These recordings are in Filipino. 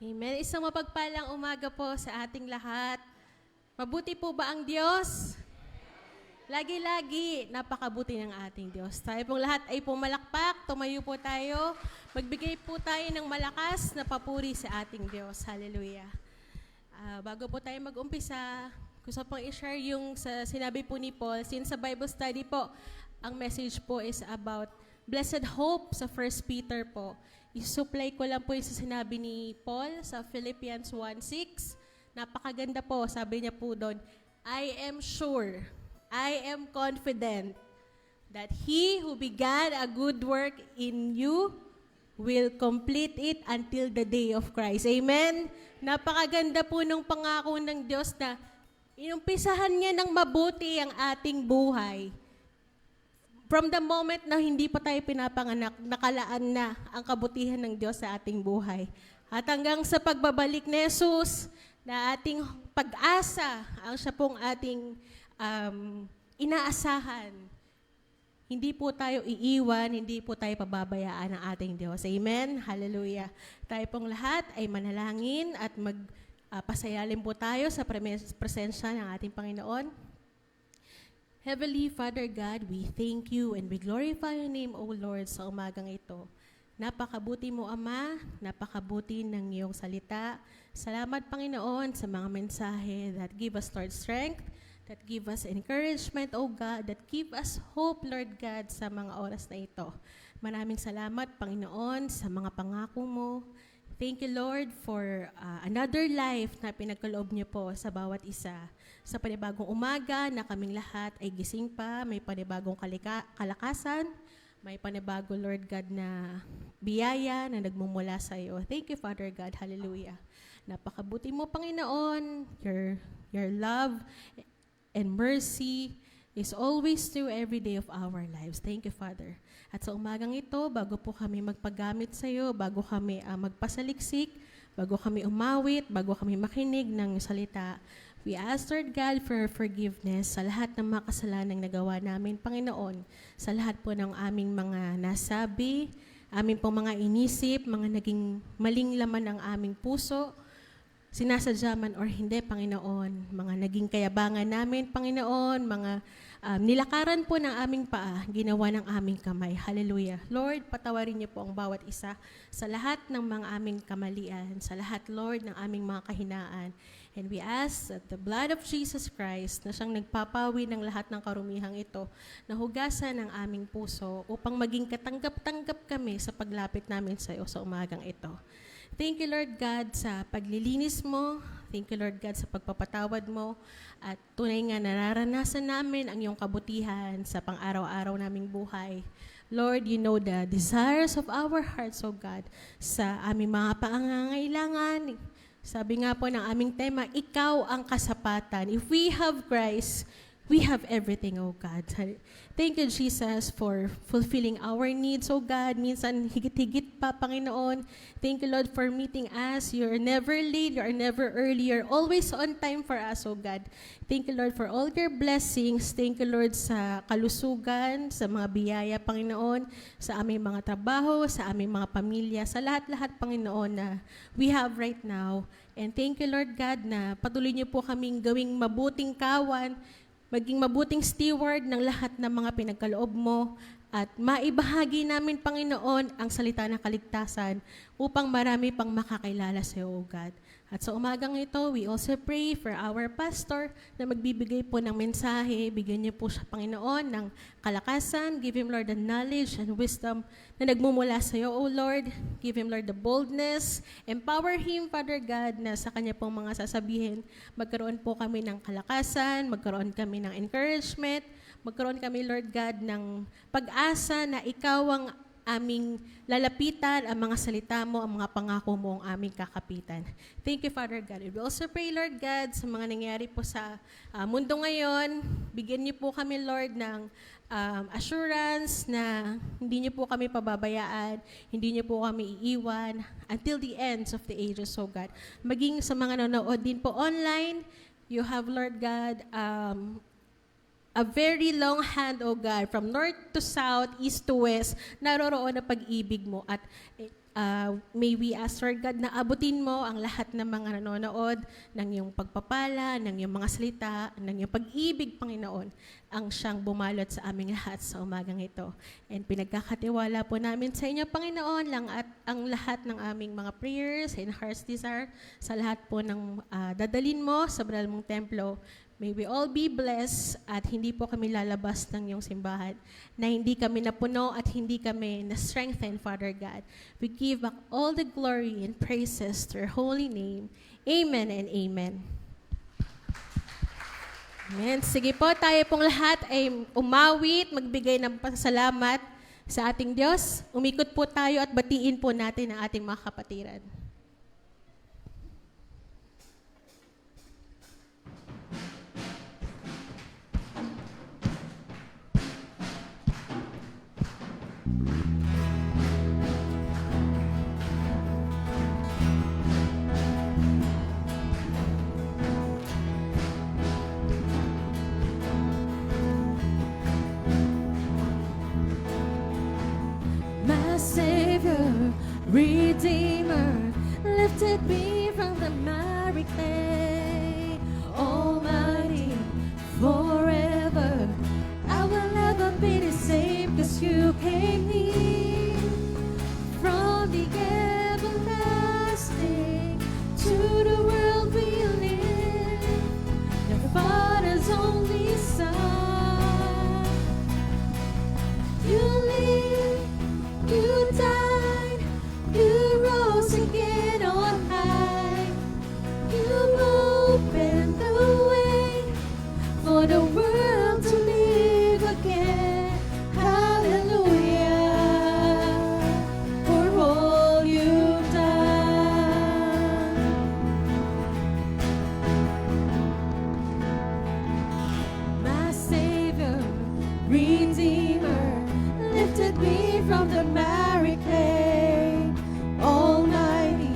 Amen. Isang mapagpalang umaga po sa ating lahat. Mabuti po ba ang Diyos? Lagi-lagi, napakabuti ng ating Diyos. Tayo pong lahat ay pumalakpak, tumayo po tayo, magbigay po tayo ng malakas na papuri sa ating Diyos. Hallelujah. Bago po tayo mag-umpisa, gusto pong i-share yung sa sinabi po ni Paul. Since sa Bible study po, ang message po is about blessed hope sa 1 Peter po. I-supply ko lang po yung sa sinabi ni Paul sa Philippians 1:6. Napakaganda po, sabi niya po doon, I am sure, I am confident that He who began a good work in you will complete it until the day of Christ. Amen? Napakaganda po nung pangako ng Diyos na inumpisahan niya ng mabuti ang ating buhay. From the moment na hindi pa tayo pinapanganak, nakalaan na ang kabutihan ng Diyos sa ating buhay. At hanggang sa pagbabalik ni Jesus, na ating pag-asa, ang siya pong ating inaasahan. Hindi po tayo iiwan, hindi po tayo pababayaan ng ating Diyos. Amen? Hallelujah. Tayo pong lahat ay manalangin at magpasayalin po tayo sa presensya ng ating Panginoon. Heavenly Father God, we thank you and we glorify your name, O Lord, sa umagang ito. Napakabuti mo, Ama, napakabuti ng iyong salita. Salamat, Panginoon, sa mga mensahe that give us, Lord, strength, that give us encouragement, O God, that give us hope, Lord God, sa mga oras na ito. Maraming salamat, Panginoon, sa mga pangako mo. Thank you, Lord, for another life na pinagkaloob niyo po sa bawat isa. Sa panibagong umaga na kaming lahat ay gising pa, may panibagong kalakasan, may panibago, Lord God, na biyaya na nagmumula sa iyo. Thank you, Father God. Hallelujah. Napakabuti mo, Panginoon. Your love and mercy is always through every day of our lives. Thank you, Father. At sa umagang ito, bago po kami magpagamit sa iyo, bago kami magpasaliksik, bago kami umawit, bago kami makinig ng salita, we ask, Lord God, for forgiveness sa lahat ng mga kasalanang nagawa namin, Panginoon, sa lahat po ng aming mga nasabi, aming pong mga inisip, mga naging maling laman ng aming puso, sinasadya man or hindi, Panginoon, mga naging kayabangan namin, Panginoon, mga nilakaran po ng aming paa, ginawa ng aming kamay. Hallelujah. Lord, patawarin niyo po ang bawat isa sa lahat ng mga aming kamalian, sa lahat, Lord, ng aming mga kahinaan. And we ask that the blood of Jesus Christ na siyang nagpapawi ng lahat ng karumihang ito, na hugasan ng aming puso upang maging katanggap-tanggap kami sa paglapit namin sa iyo sa umagang ito. Thank you, Lord God, sa paglilinis mo. Thank you, Lord God, sa pagpapatawad mo. At tunay nga nararanasan namin ang iyong kabutihan sa pang-araw-araw naming buhay. Lord, you know the desires of our hearts, O God, sa aming mga pangangailangan. Sabi nga po ng aming tema, ikaw ang kasapatan. If we have Christ, we have everything, O God. Thank you, Jesus, for fulfilling our needs, O God. Minsan, higit-higit pa, Panginoon. Thank you, Lord, for meeting us. You're never late, you're never early. You're always on time for us, O God. Thank you, Lord, for all your blessings. Thank you, Lord, sa kalusugan, sa mga biyaya, Panginoon, sa aming mga trabaho, sa aming mga pamilya, sa lahat-lahat, Panginoon, na we have right now. And thank you, Lord God, na patuloy niyo po kaming gawing mabuting kawan, maging mabuting steward ng lahat ng mga pinagkaloob mo at maibahagi namin, Panginoon, ang salita ng kaligtasan upang marami pang makakilala sa iyo, O God. At sa umagang ito, we also pray for our pastor na magbibigay po ng mensahe. Bigyan niyo po siya, Panginoon, ng kalakasan. Give him, Lord, the knowledge and wisdom na nagmumula sa iyo, O Lord. Give him, Lord, the boldness. Empower him, Father God, na sa kanya pong mga sasabihin, magkaroon po kami ng kalakasan, magkaroon kami ng encouragement, magkaroon kami, Lord God, ng pag-asa na ikaw ang aming lalapitan, ang mga salita mo, ang mga pangako mo, ang aming kakapitan. Thank you, Father God. We also pray, Lord God, sa mga nangyari po sa mundo ngayon. Bigyan niyo po kami, Lord, ng assurance na hindi niyo po kami pababayaan, hindi niyo po kami iiwan until the ends of the ages, so God. Maging sa mga nanonood din po online, you have, Lord God, a very long hand, O God, from north to south, east to west, naroroon ang pag-ibig mo. At May we ask, Lord God, na abutin mo ang lahat ng mga nanonood ng iyong pagpapala, ng iyong mga salita, ng iyong pag-ibig, Panginoon, ang siyang bumalot sa aming lahat sa umagang ito. And pinagkakatiwala po namin sa inyo, Panginoon, lang at ang lahat ng aming mga prayers and heart's desire sa lahat po ng dadalin mo sa banal mong templo. May we all be blessed at hindi po kami lalabas ng iyong simbahan na hindi kami napuno at hindi kami na-strengthen, Father God. We give back all the glory and praises to your holy name. Amen and amen. Amen. Sige po, tayo pong lahat ay umawit, magbigay ng pasalamat sa ating Diyos. Umikot po tayo at batiin po natin ang ating mga kapatiran. Savior, Redeemer, lifted me from the miry clay. Almighty, forever, I will never be the same, 'cause you came near. From the everlasting to the world we live, the Father's only Son. You live, you died, you rose again on high. You opened the way for the world to live again. Hallelujah, for all you've done. My Savior, Redeemer, lifted me from the miry clay. Almighty,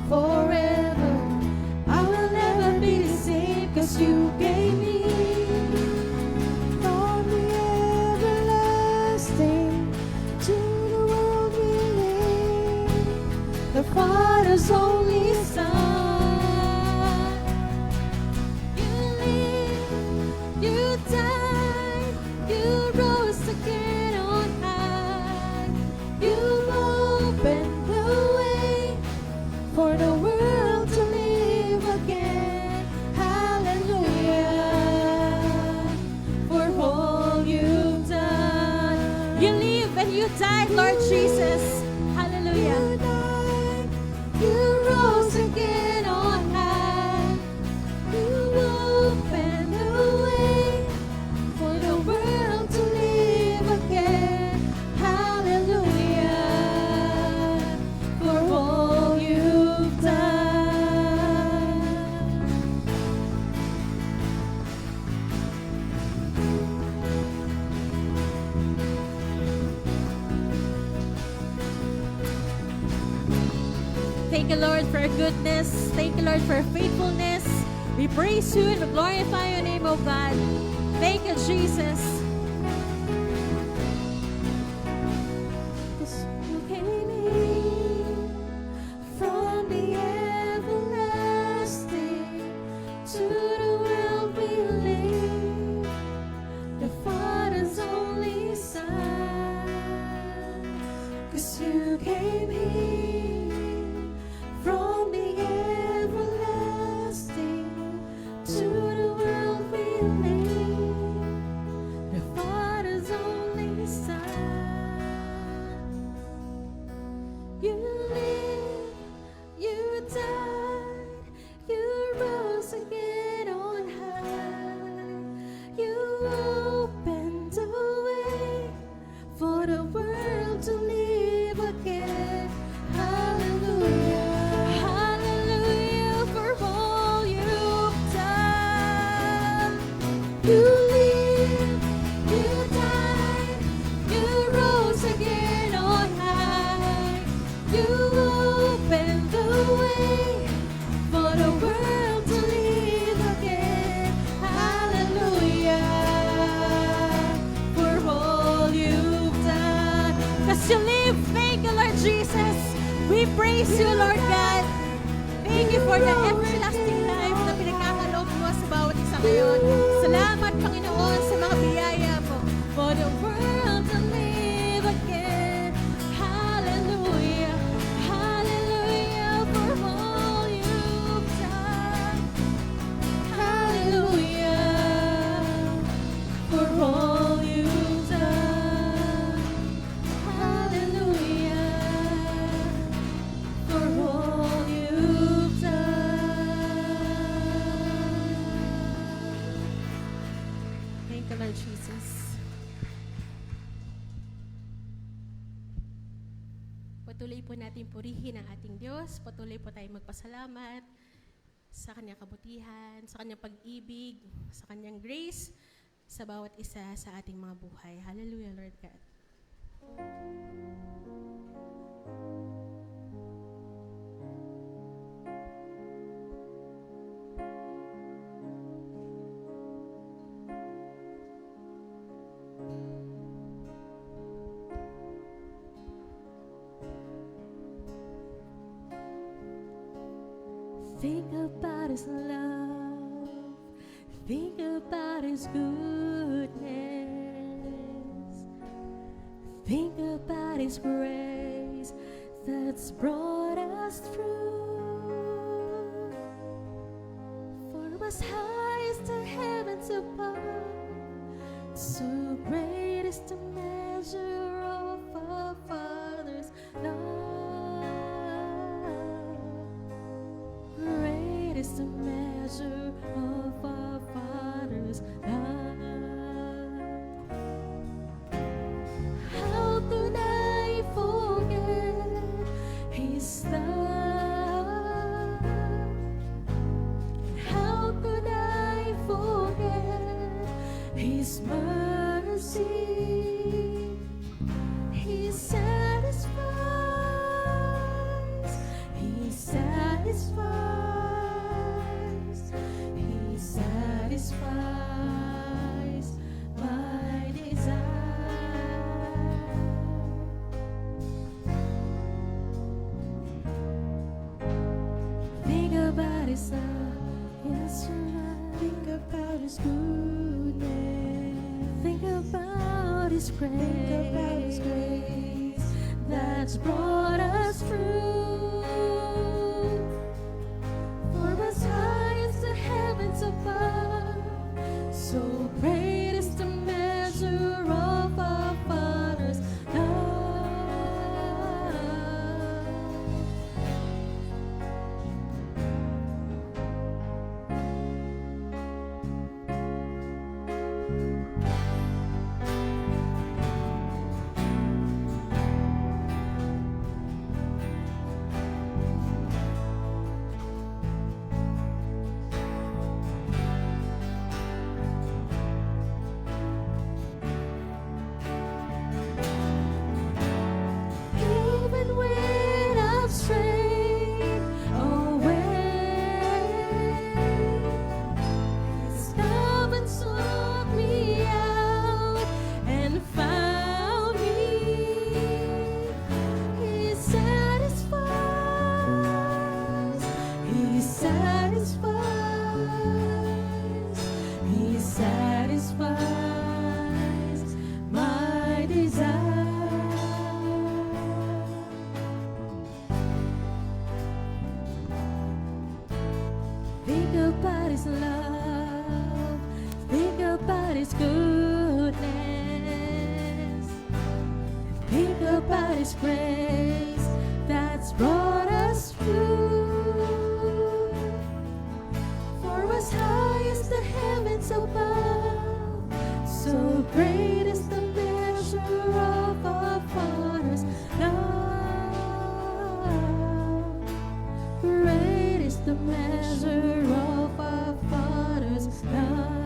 forever, I will never be the same, 'cause you gave me from the everlasting to the world we live, the Father's only Son. You live, you died, you rose again on high. You opened the way for the world to live again. Hallelujah, for all you've done. You live and you died, Lord Jesus. Hallelujah. You died, you rose again on high. You opened the way for the world to live again. Hallelujah, for all you've done. Thank you, Lord, for your goodness. Thank you, Lord, for your faithfulness. We praise you and we glorify your name, O God. Thank you, Jesus. 'Cause you came in from the everlasting to the world we live, the Father's only Son. 'Cause you came in from the everlasting to the world we live, the Father's only Son. You live, you praise you, Lord God. Thank you for the everlasting life na pinagkakaloob mo sa bawat isa ngayon. Salamat, Panginoon, sa mga biyaya mo. For the world to live again. Hallelujah, hallelujah, for all you've done. Hallelujah, for all you've done. Hallelujah, for all you've done. Thank you, Lord Jesus. Patuloy po natin purihin ang ating Diyos. Patuloy po tayong magpasalamat sa Kanyang kabutihan, sa Kanyang pag-ibig, sa Kanyang grace, sa bawat isa sa ating mga buhay. Hallelujah, Lord God. Think about His love. Think about His goodness. Think about His grace that's brought us through. For as high as the heavens above, so great is the measure of our Father's love. Great is the measure of our Father's love. How could I forget His love? How could I forget His mercy? He satisfies. He satisfies. He satisfies my desire. Think about His love, yes, Lord. Think about His goodness. Think about His grace. Think about His grace that's brought us through. For as high as the heavens above, so great is the measure of our Father's love. Even when I've strayed away, His love and sought me out and found me. He satisfies. He satisfies. He satisfies my desire. Think about His love. Think about His goodness. Think about His grace that's brought us through. For as high as the heavens above, so great is the measure of our Father's love. Great is the measure of our Father's love.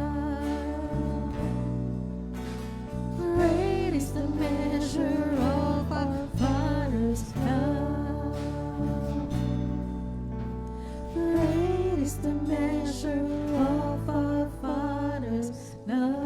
Great is the measure of our Father's love. Great is the measure of our Father's love.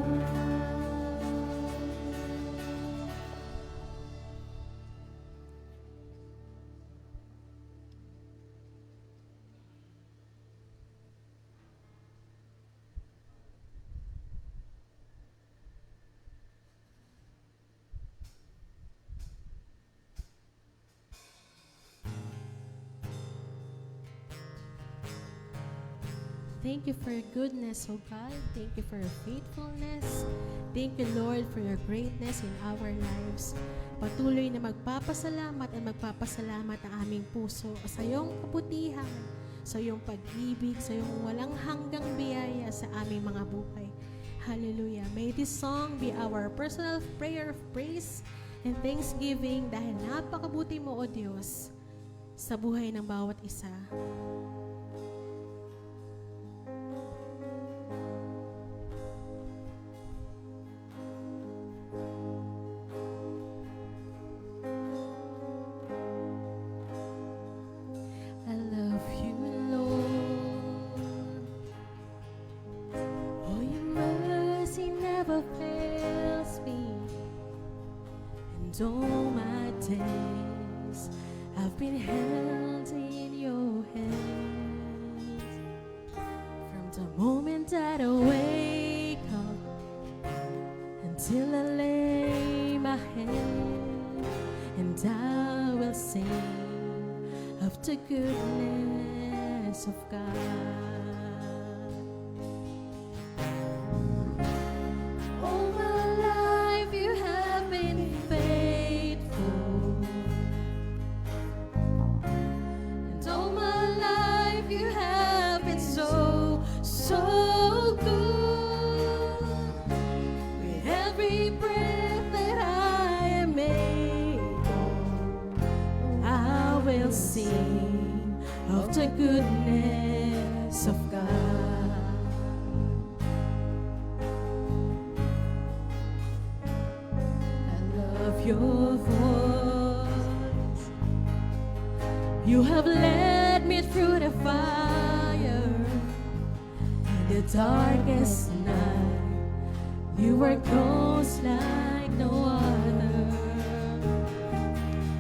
Thank you for your goodness, O God. Thank you for your faithfulness. Thank you, Lord, for your greatness in our lives. Patuloy na magpapasalamat at magpapasalamat ang aming puso sa iyong kabutihan, sa iyong pag-ibig, sa iyong walang hanggang biyaya sa aming mga buhay. Hallelujah. May this song be our personal prayer of praise and thanksgiving dahil napakabuti mo, O Diyos, sa buhay ng bawat isa. I love you, Lord. Oh, your mercy never fails me. And all my days I've been held in your hands. From the moment that I wake up until I lay my head, and I will sing of the goodness of God. All my life you have been faithful, and all my life you have been so, so good. With every breath that I am able, I will sing of the goodness of God. I love your voice. You have led me through the fire in the darkest night. You were close like no other.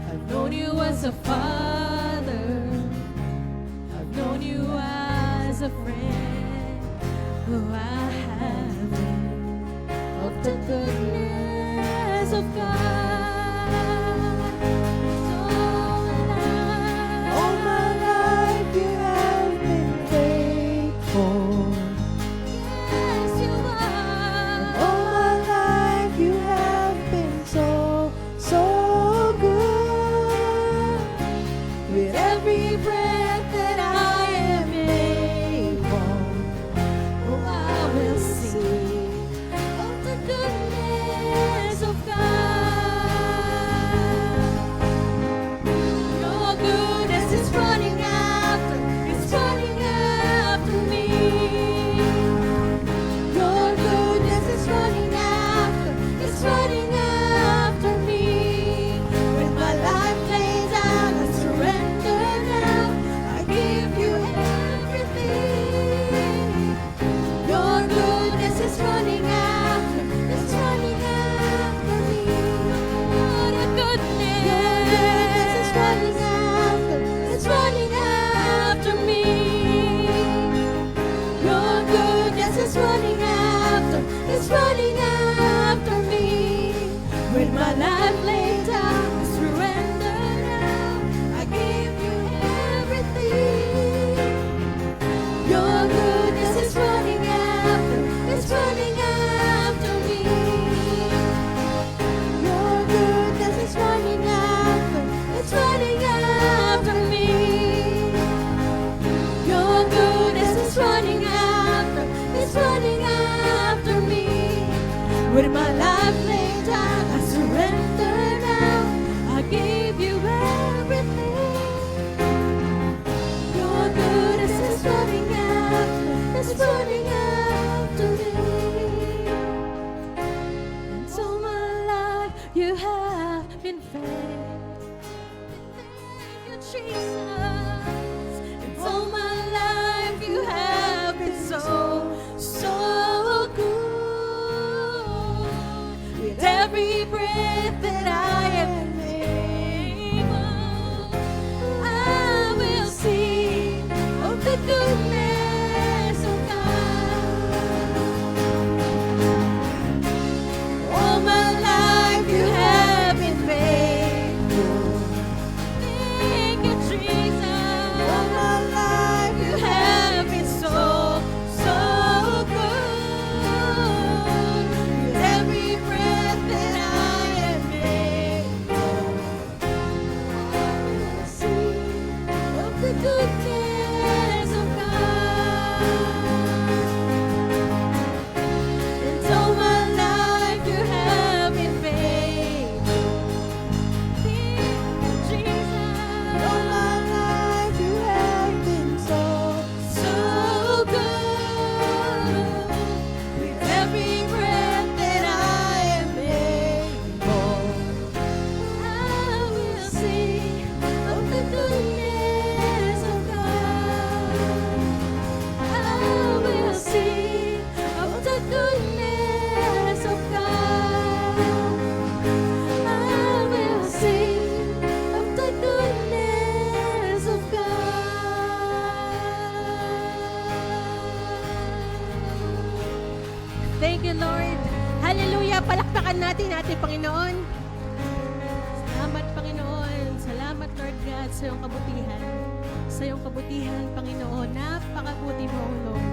I've known you as a father, I've known you as a friend. Oh, I have been of the goodness of God. All my life you have been faithful. Yes, you are. All my life you have been so, so good. With every breath that I am able, Oh, I will sing of the goodness of God. Your goodness is running after me. your goodness is running after me. When my life lays down, I surrender now. I give you everything. Your goodness is running after me. What a goodness. It's running after me. Your goodness is running after me. When my life laid down, I surrender now. I give you everything. Your goodness is running after me. Your goodness is running after me. Your goodness is running after me. When my life laid down, I surrender now. I give you everything. Your goodness is running after me. And so my life you have been faithful. Thank you, Jesus. And all my life you have been so, so good. With every Thank you, Lord. Hallelujah. Palakpakan natin ating Panginoon. Salamat, Panginoon. Salamat, Lord God, sa iyong kabutihan. Sa iyong kabutihan, Panginoon. Napakabuti mo, Lord.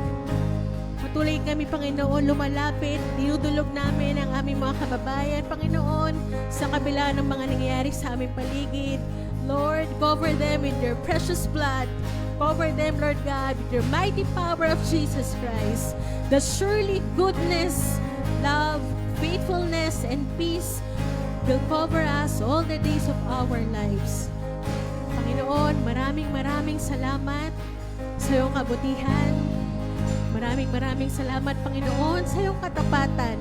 Patuloy kami, Panginoon, lumalapit. Dinudulog namin ang aming mga kababayan, Panginoon, sa kabila ng mga nangyayari sa aming paligid. Lord, cover them with your precious blood. Cover them, Lord God, with your mighty power of Jesus Christ. That surely goodness, love, faithfulness, and peace will cover us all the days of our lives. Panginoon, maraming salamat sa iyong kabutihan. Maraming salamat, Panginoon, sa iyong katapatan.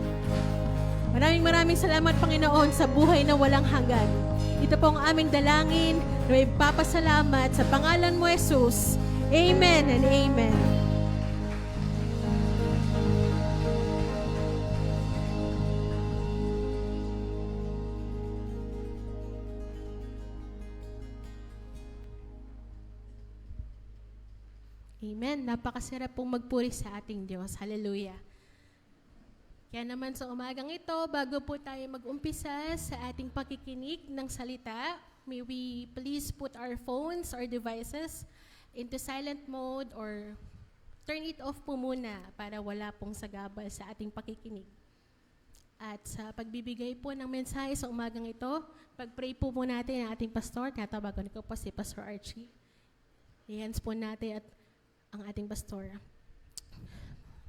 Maraming salamat, Panginoon, sa buhay na walang hanggan. Ito po ang aming dalangin na may papasalamat sa pangalan mo, Jesus. Amen and amen. Amen. Napakasarap pong magpuri sa ating Diyos. Hallelujah. Kaya naman sa umagang ito, bago po tayo mag-umpisa sa ating pakikinig ng salita, may we please put our phones or devices into silent mode or turn it off po muna para wala pong sagabal sa ating pakikinig. At sa pagbibigay po ng mensahe sa umagang ito, pag-pray po natin ang ating pastor. Tatawagan ko po si Pastor Archie. I-hands po natin at ang ating pastor.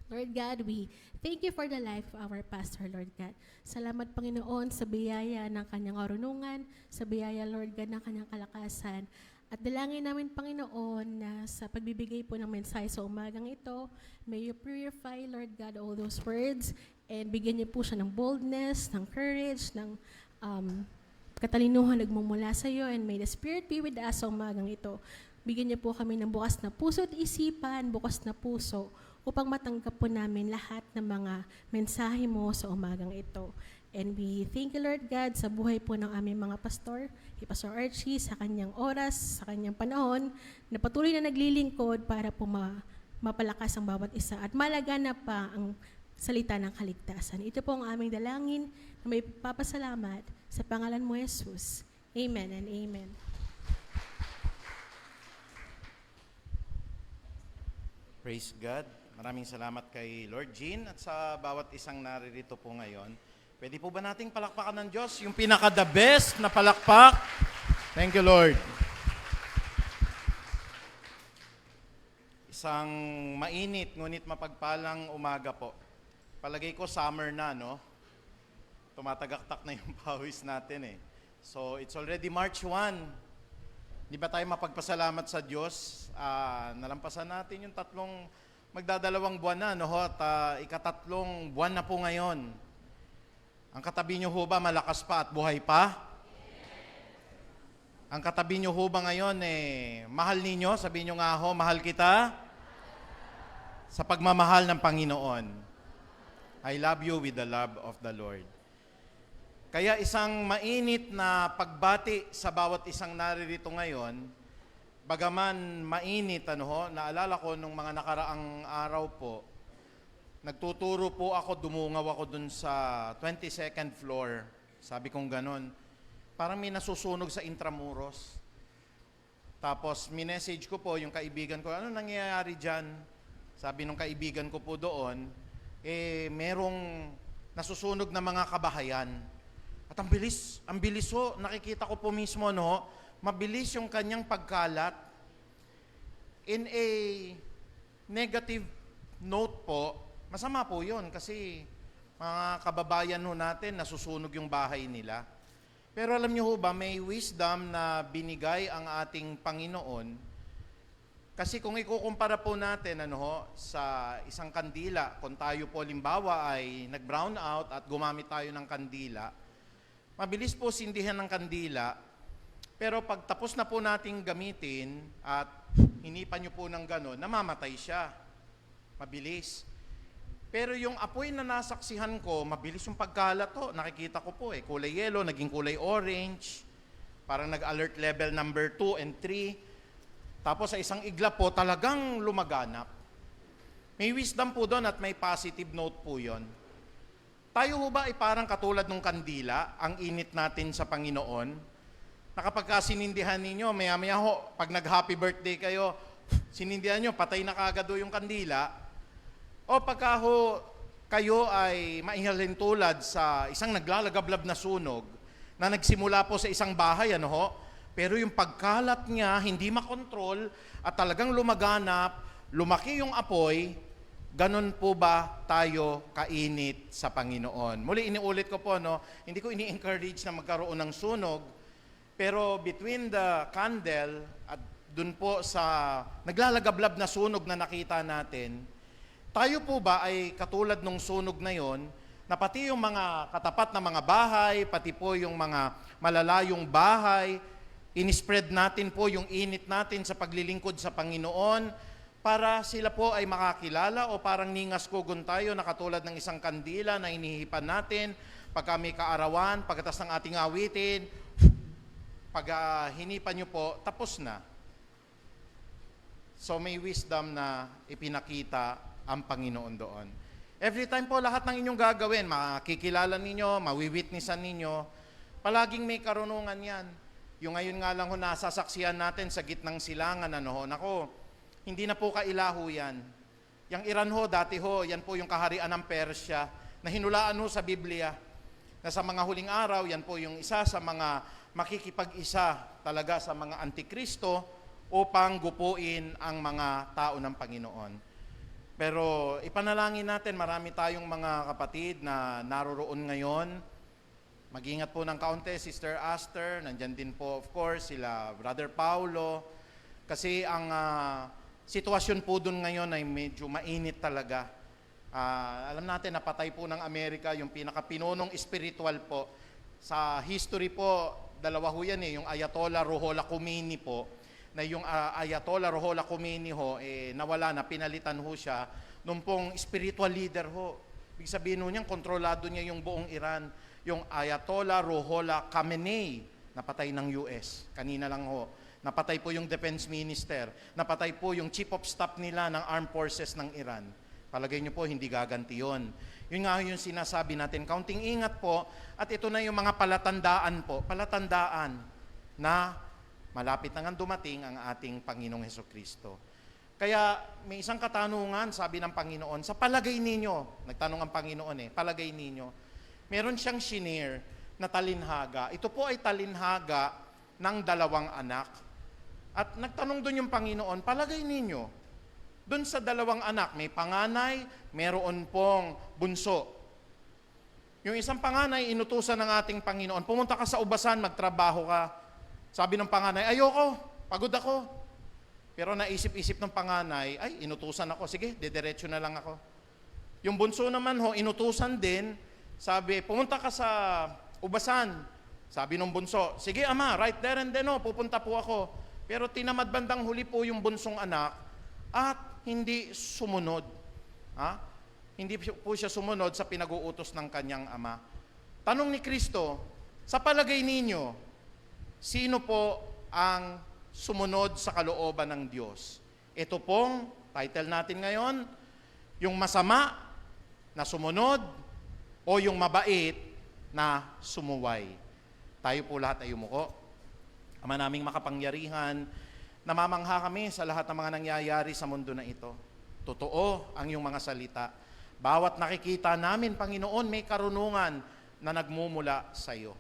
Lord God, we thank you for the life of our pastor, Lord God. Salamat, Panginoon, sa biyaya ng kanyang karunungan, sa biyaya, Lord God, ng kanyang kalakasan. At dalangin namin, Panginoon, na sa pagbibigay po ng mensahe sa umagang ito, may you purify, Lord God, all those words, and bigyan niyo po siya ng boldness, ng courage, ng katalinuhan nagmumula sa iyo, and may the Spirit be with us sa umagang ito. Bigyan niyo po kami ng bukas na puso at isipan, bukas na puso, upang matanggap po namin lahat ng mga mensahe mo sa umagang ito. And we thank you, Lord God, sa buhay po ng aming mga pastor, kay Pastor Archie, sa kanyang oras, sa kanyang panahon, na patuloy na naglilingkod para po mapalakas ang bawat isa at malaganap pa ang salita ng kaligtasan. Ito po ang aming dalangin na may papasalamat sa pangalan mo, Jesus. Amen and amen. Praise God. Maraming salamat kay Lord Jean at sa bawat isang naririto po ngayon. Pwede po ba nating palakpakan ng Diyos? Yung pinaka-the best na palakpak. Thank you, Lord. Isang mainit ngunit mapagpalang umaga po. Palagay ko summer na, no? Tumatagaktak na yung pawis natin eh. So, it's already March 1. Di ba tayo mapagpasalamat sa Diyos? Nalampasan natin yung magdadalawang buwan na, no? At ikatatlong buwan na po ngayon. Ang katabi nyo ho ba malakas pa at buhay pa? Ang katabi nyo ho ba ngayon mahal ninyo? Sabihin nyo nga ho, mahal kita? Sa pagmamahal ng Panginoon. I love you with the love of the Lord. Kaya isang mainit na pagbati sa bawat isang naririto ngayon, bagaman mainit, naalala ko nung mga nakaraang araw po, nagtuturo po ako, dumungaw ako dun sa 22nd floor. Sabi kong ganon. Parang may nasusunog sa Intramuros. Tapos minessage ko po yung kaibigan ko, ano nangyayari dyan? Sabi nung kaibigan ko po doon, merong nasusunog na mga kabahayan. At ang bilis ho, nakikita ko po mismo, no, mabilis yung kanyang pagkalat. In a negative note po, masama po yun kasi mga kababayan ho natin, nasusunog yung bahay nila. Pero alam niyo ho ba, may wisdom na binigay ang ating Panginoon. Kasi kung ikukumpara po natin sa isang kandila, kung tayo po limbawa ay nag-brown out at gumamit tayo ng kandila, mabilis po sindihan ng kandila, pero pag tapos na po nating gamitin at hinipan nyo po ng gano'n, namamatay siya. Mabilis. Pero yung apoy na nasaksihan ko, mabilis yung pagkalat to. Nakikita ko po kulay yellow, naging kulay orange, parang nag-alert level number 2 and 3. Tapos sa isang iglap po, talagang lumaganap. May wisdom po doon at may positive note po yon. tayo ho ba ay parang katulad ng kandila, ang init natin sa Panginoon? Na kapag sinindihan ninyo, maya-maya ho, pag nag-happy birthday kayo, sinindihan nyo, patay na kagad ho yung kandila. O pagka ho, kayo ay maihalin tulad sa isang naglalagablab na sunog na nagsimula po sa isang bahay, ano ho? Pero yung pagkalat niya, hindi makontrol at talagang lumaganap, lumaki yung apoy, ganon po ba tayo kainit sa Panginoon? Muli, iniulit ko po, no? Hindi ko ini-encourage na magkaroon ng sunog, pero between the candle at dun po sa naglalagablab na sunog na nakita natin, tayo po ba ay katulad ng sunog na yon, na pati yung mga katapat na mga bahay, pati po yung mga malalayong bahay, inispread natin po yung init natin sa paglilingkod sa Panginoon, para sila po ay makakilala o parang ningas kugon tayo na katulad ng isang kandila na inihipan natin pagka may kaarawan, pagkatas ng ating awitin, pag hinipan nyo po, tapos na. So may wisdom na ipinakita ang Panginoon doon. Every time po lahat ng inyong gagawin, makikilala ninyo, mawiwitnessan ninyo, palaging may karunungan yan. Yung ngayon nga lang ho nasasaksihan natin sa gitnang silangan, ano ho, nako, hindi na po kailaho yan. Yang Iran ho, dati ho, yan po yung kaharian ng Persya na hinulaan ho sa Biblia. Na sa mga huling araw, yan po yung isa sa mga makikipag-isa talaga sa mga antikristo upang gupuin ang mga tao ng Panginoon. Pero ipanalangin natin, marami tayong mga kapatid na naroroon ngayon. Mag-ingat po ng kaunti, Sister Aster, nandyan din po of course sila Brother Paulo. Kasi ang sitwasyon po doon ngayon ay medyo mainit talaga. Alam natin, napatay po ng Amerika yung pinakapinunong spiritual po. Sa history po, dalawa ho yan yung Ayatollah Ruhollah Khomeini po, na yung Ayatollah Ruhollah Khomeini ho, nawala na, pinalitan ho siya nung pong spiritual leader ho. Ibig sabihin ho niyan, kontrolado niya yung buong Iran. Yung Ayatollah Ruhollah Khamenei, napatay ng US. Kanina lang ho. Napatay po yung defense minister. Napatay po yung chief of staff nila ng armed forces ng Iran. Palagay nyo po, hindi gaganti yun. Yun nga yung sinasabi natin. Kaunting ingat po. At ito na yung mga palatandaan po. Palatandaan na malapit na nga dumating ang ating Panginoong Hesukristo. Kaya may isang katanungan, sabi ng Panginoon, sa palagay ninyo, nagtanong ang Panginoon palagay ninyo, meron siyang shinare na talinhaga. Ito po ay talinhaga ng 2 anak. At nagtanong doon yung Panginoon, palagay ninyo, doon sa 2 anak, may panganay, meron pong bunso. Yung isang panganay, inutusan ng ating Panginoon, pumunta ka sa ubasan, magtrabaho ka. Sabi ng panganay, ayoko, pagod ako. Pero naisip-isip ng panganay, ay, inutusan ako, sige, dediretso na lang ako. Yung bunso naman ho, inutusan din, sabi, pumunta ka sa ubasan. Sabi ng bunso, sige ama, right there and then, pupunta po ako. Pero tinamad bandang huli po yung bunsong anak at hindi sumunod. Hindi po siya sumunod sa pinag-uutos ng kanyang ama. Tanong ni Kristo, sa palagay ninyo, sino po ang sumunod sa kalooban ng Diyos? Ito pong title natin ngayon, yung masama na sumunod o yung mabait na sumuway. Tayo po lahat ay umuko. Ama naming makapangyarihan, namamangha kami sa lahat ng mga nangyayari sa mundo na ito. Totoo ang iyong mga salita. Bawat nakikita namin, Panginoon, may karunungan na nagmumula sa iyo.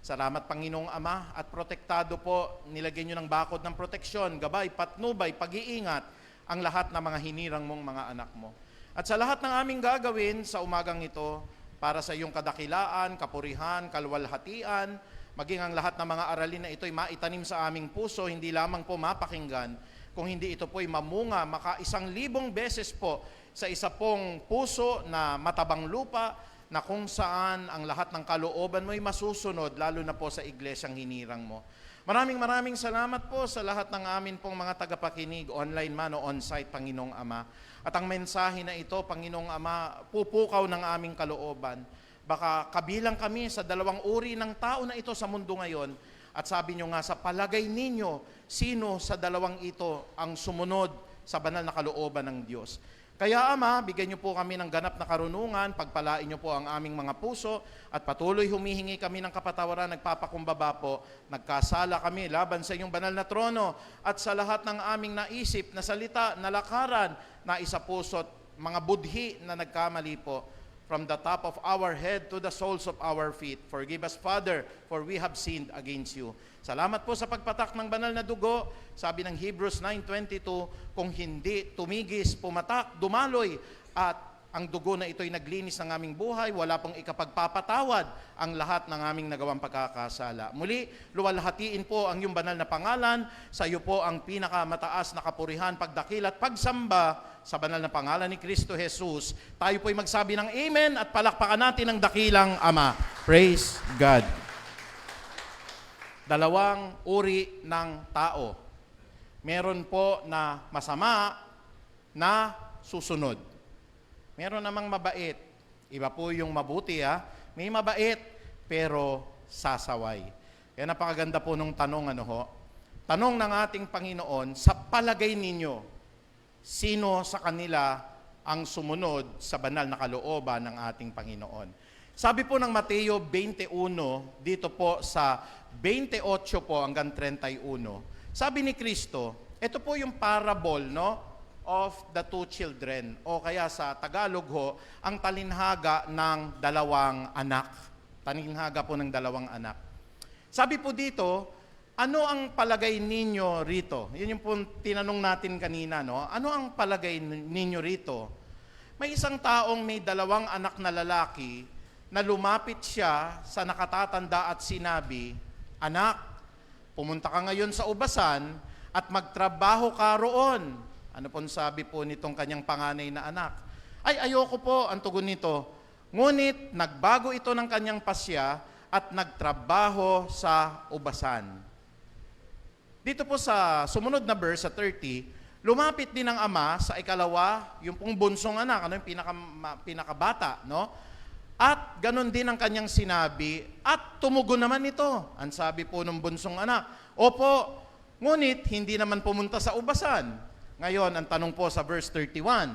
Salamat, Panginoong Ama, at protektado po, nilagyan niyo ng bakod ng proteksyon, gabay, patnubay, pag-iingat ang lahat ng mga hinirang mong mga anak mo. At sa lahat ng aming gagawin sa umagang ito, para sa iyong kadakilaan, kapurihan, kalwalhatian, maging ang lahat ng mga aralin na ito ay maitanim sa aming puso, hindi lamang po mapakinggan, kung hindi ito po ay mamunga, maka 1,000 beses po sa isa pong puso na matabang lupa, na kung saan ang lahat ng kalooban mo ay masusunod, lalo na po sa iglesyang hinirang mo. Maraming salamat po sa lahat ng amin pong mga tagapakinig, online man o on-site, Panginoong Ama. At ang mensahe na ito, Panginoong Ama, pupukaw ng aming kalooban. Baka kabilang kami sa 2 uri ng tao na ito sa mundo ngayon. At sabi nyo nga, sa palagay ninyo, sino sa 2 ito ang sumunod sa banal na kalooban ng Diyos. Kaya Ama, bigyan niyo po kami ng ganap na karunungan, pagpalain niyo po ang aming mga puso, at patuloy humihingi kami ng kapatawaran, nagpapakumbaba po, nagkasala kami laban sa inyong banal na trono, at sa lahat ng aming naisip, na salita, na lakaran, na isa puso't mga budhi na nagkamali po, from the top of our head to the soles of our feet. Forgive us, Father, for we have sinned against you. Salamat po sa pagpatak ng banal na dugo. Sabi ng Hebrews 9:22, kung hindi tumigis, pumatak, dumaloy, at ang dugo na ito'y naglinis ng aming buhay, wala pong ikapagpapatawad ang lahat ng aming nagawang pagkakasala. Muli, luwalhatiin po ang iyong banal na pangalan. Sa iyo po ang pinakamataas na kapurihan, pagdakil at pagsamba sa banal na pangalan ni Kristo Jesus. Tayo po'y magsabi ng Amen at palakpakan natin ang dakilang Ama. Praise God. Dalawang uri ng tao. Meron po na masama na susunod. Meron namang mabait. Iba po yung mabuti May mabait pero sasaway. Kaya napakaganda po nung tanong Tanong ng ating Panginoon, sa palagay ninyo, sino sa kanila ang sumunod sa banal na kalooban ng ating Panginoon? Sabi po ng Mateo 21, dito po sa 28 po hanggang 31, sabi ni Kristo, ito po yung parable of the two children, o kaya sa Tagalog ang talinhaga ng dalawang anak. Talinhaga po ng dalawang anak. Sabi po dito, ano ang palagay ninyo rito? Yun yung po tinanong natin kanina, Ano ang palagay ninyo rito? May isang taong may dalawang anak na lalaki na lumapit siya sa nakatatanda at sinabi, anak, pumunta ka ngayon sa ubasan at magtrabaho ka roon. Ano pong sabi po nitong kanyang panganay na anak? Ay, ayoko po, ang tugon nito. Ngunit nagbago ito ng kanyang pasya at nagtrabaho sa ubasan. Dito po sa sumunod na verse, sa 30, lumapit din ang ama sa ikalawa, yung pong bunsong anak, yung pinakabata, At ganon din ang kanyang sinabi, at tumugon naman ito. Ang sabi po ng bunsong anak, opo, ngunit hindi naman pumunta sa ubasan. Ngayon, ang tanong po sa verse 31,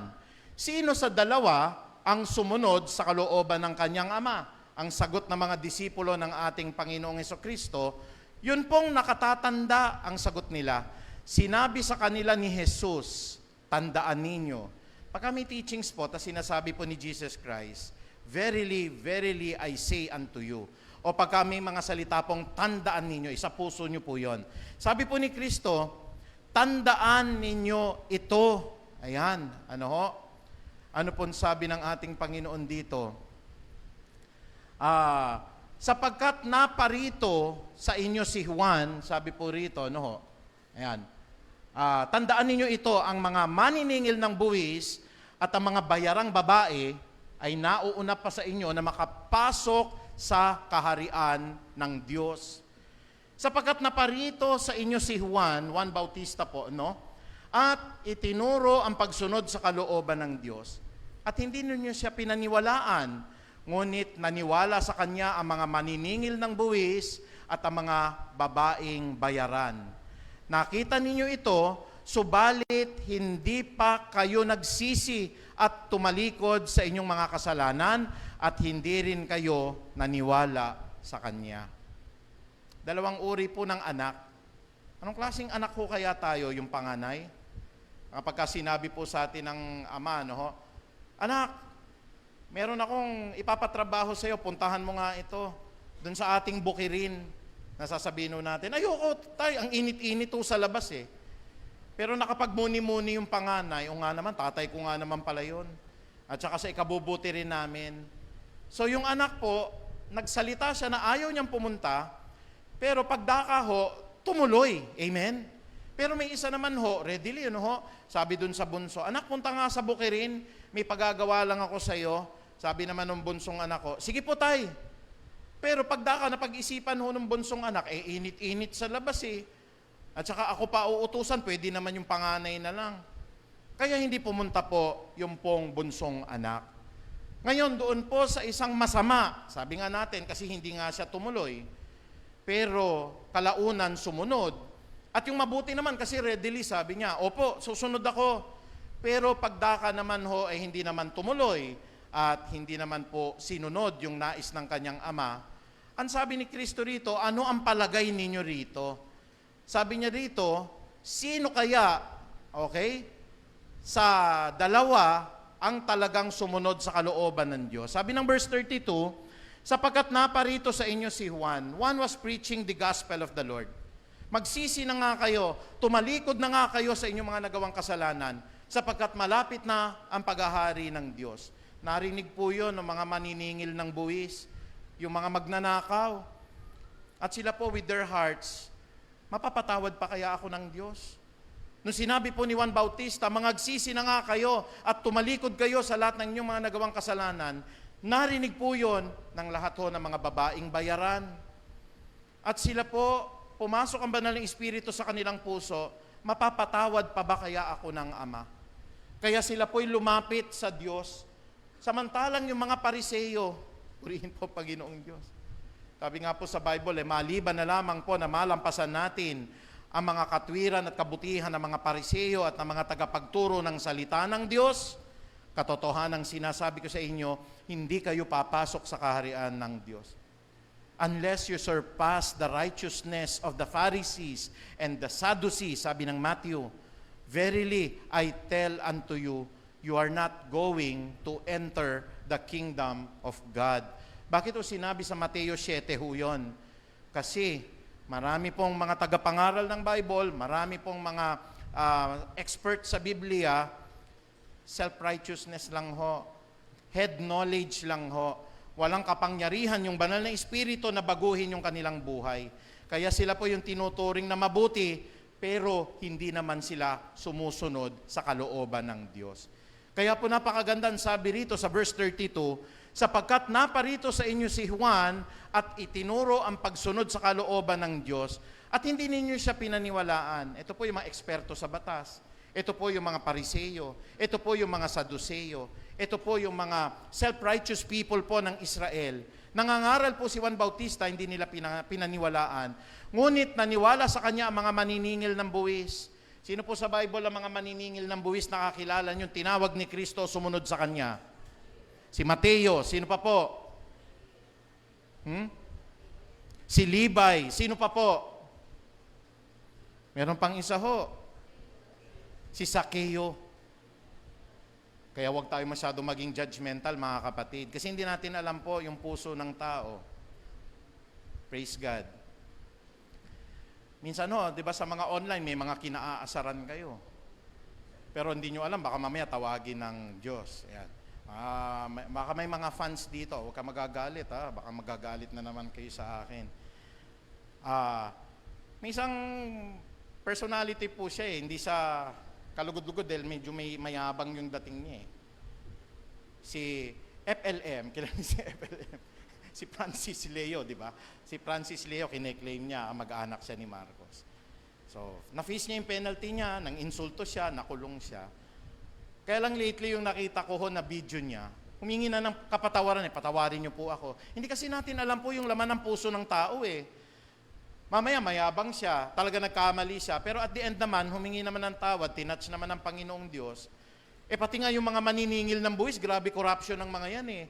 sino sa dalawa ang sumunod sa kalooban ng kanyang ama? Ang sagot ng mga disipulo ng ating Panginoong Hesukristo, yun pong nakatatanda ang sagot nila. Sinabi sa kanila ni Jesus, tandaan ninyo. Pagka may teachings po, ta sinasabi po ni Jesus Christ, verily, verily, I say unto you. O pagka may mga salita pong tandaan ninyo, isa puso nyo po yon. Sabi po ni Kristo, tandaan ninyo ito. Ayan, Ano pong sabi ng ating Panginoon dito? Sapagkat naparito sa inyo si Juan, sabi po rito, Ayan. Tandaan ninyo ito, ang mga maniningil ng buwis at ang mga bayarang babae ay nauuna pa sa inyo na makapasok sa kaharian ng Diyos. Sapagkat naparito sa inyo si Juan Bautista po, at itinuro ang pagsunod sa kalooban ng Diyos. At hindi ninyo siya pinaniwalaan, ngunit naniwala sa kanya ang mga maniningil ng buwis at ang mga babaeng bayaran. Nakita ninyo ito, subalit hindi pa kayo nagsisi at tumalikod sa inyong mga kasalanan at hindi rin kayo naniwala sa Kanya. Dalawang uri po ng anak. Anong klaseng anak ko kaya tayo, yung panganay? Kapag sinabi po sa atin ng ama, anak, meron akong ipapatrabaho sa iyo, puntahan mo nga ito, dun sa ating bukirin, nasasabihin natin, ayoko tayo, ang init-init sa labas Pero nakapagmuni-muni yung panganay, o nga naman, tatay ko nga naman pala yun. At saka sa ikabubuti rin namin. So yung anak po, nagsalita siya na ayaw niyang pumunta, pero pagdaka tumuloy. Amen? Pero may isa naman readily, sabi dun sa bunso, anak, punta nga sa bukirin, may pagagawa lang ako sa iyo. Sabi naman ng bunsong anak ko, sige po tay. Pero pagdaka, napag-isipan ng bunsong anak, init-init sa labas At saka ako pa uutusan, pwede naman yung panganay na lang. Kaya hindi pumunta po yung pong bunsong anak. Ngayon, doon po sa isang masama, sabi nga natin, kasi hindi nga siya tumuloy, pero kalaunan sumunod, At yung mabuti naman, kasi readily sabi niya, opo, susunod ako. Pero pagdaka naman ho ay hindi naman tumuloy at hindi naman po sinunod yung nais ng kanyang ama. Ang sabi ni Kristo rito, ano ang palagay ninyo rito? Sabi niya rito, sino kaya, okay, sa dalawa ang talagang sumunod sa kalooban ng Diyos? Sabi ng verse 32, sapagkat naparito sa inyo si Juan. Juan was preaching the gospel of the Lord. Magsisi na nga kayo, tumalikod na nga kayo sa inyong mga nagawang kasalanan, sapagkat malapit na ang paghahari ng Diyos. Narinig po yun ng mga maniningil ng buwis, yung mga magnanakaw. At sila po with their hearts, mapapatawad pa kaya ako ng Diyos? Nung sinabi po ni Juan Bautista, mangagsisi na nga kayo at tumalikod kayo sa lahat ng inyong mga nagawang kasalanan, narinig po yun ng lahat ho ng mga babaeng bayaran. At sila po, pumasok ang banal ng Espiritu sa kanilang puso, mapapatawad pa ba kaya ako ng Ama? Kaya sila po'y lumapit sa Diyos. Samantalang yung mga Pariseyo, purihin po Panginoong Diyos. Sabi nga po sa Bible, maliban na lamang po na malampasan natin ang mga katwiran at kabutihan ng mga Pariseyo at ng mga tagapagturo ng salita ng Diyos, katotohanan sinasabi ko sa inyo, hindi kayo papasok sa kaharian ng Diyos. Unless you surpass the righteousness of the Pharisees and the Sadducees, sabi ng Matthew, verily I tell unto you, you are not going to enter the kingdom of God. Bakit o sinabi sa Mateo 7 ho yun? Kasi marami pong mga tagapangaral ng Bible, marami pong mga expert sa Biblia, self-righteousness lang ho, head knowledge lang ho, walang kapangyarihan yung banal na Espiritu na baguhin yung kanilang buhay. Kaya sila po yung tinuturing na mabuti, pero hindi naman sila sumusunod sa kalooban ng Diyos. Kaya po napakaganda ang sabi rito sa verse 32, sapagkat naparito sa inyo si Juan at itinuro ang pagsunod sa kalooban ng Diyos at hindi ninyo siya pinaniwalaan. Ito po yung mga eksperto sa batas. Ito po yung mga Pariseyo. Ito po yung mga Saduseyo. Ito po yung mga self-righteous people po ng Israel. Nangangaral po si Juan Bautista, hindi nila pinaniwalaan. Ngunit naniwala sa kanya ang mga maniningil ng buwis. Sino po sa Bible ang mga maniningil ng buwis nakakilala nyo? Tinawag ni Kristo, sumunod sa kanya. Si Mateo, sino pa po? Si Levi, sino pa po? Meron pang isa ho. Si Zaccheo. Kaya huwag tayo masyado maging judgmental, mga kapatid. Kasi hindi natin alam po yung puso ng tao. Praise God. Minsan ho, di ba sa mga online, may mga kinaaasaran kayo. Pero hindi nyo alam, baka mamaya tawagin ng Diyos. Ayan. Baka may mga fans dito, huwag ka magagalit ha, baka magagalit na naman kayo sa akin. May isang personality po siya hindi sa kalugod-lugod dahil medyo mayabang yung dating niya Si FLM, kilala si FLM, si Francis Leo, di ba? Si Francis Leo, kine-claim niya, mag-anak siya ni Marcos. So, na-face niya yung penalty niya, nang insulto siya, nakulong siya. Kaya lang lately yung nakita ko na video niya, humingi na ng kapatawaran, patawarin niyo po ako. Hindi kasi natin alam po yung laman ng puso ng tao Mamaya mayabang siya, talaga nagkamali siya, pero at the end naman, humingi naman ng tawad, tinouch naman ng Panginoong Diyos. Pati nga yung mga maniningil ng buwis, grabe corruption ng mga yan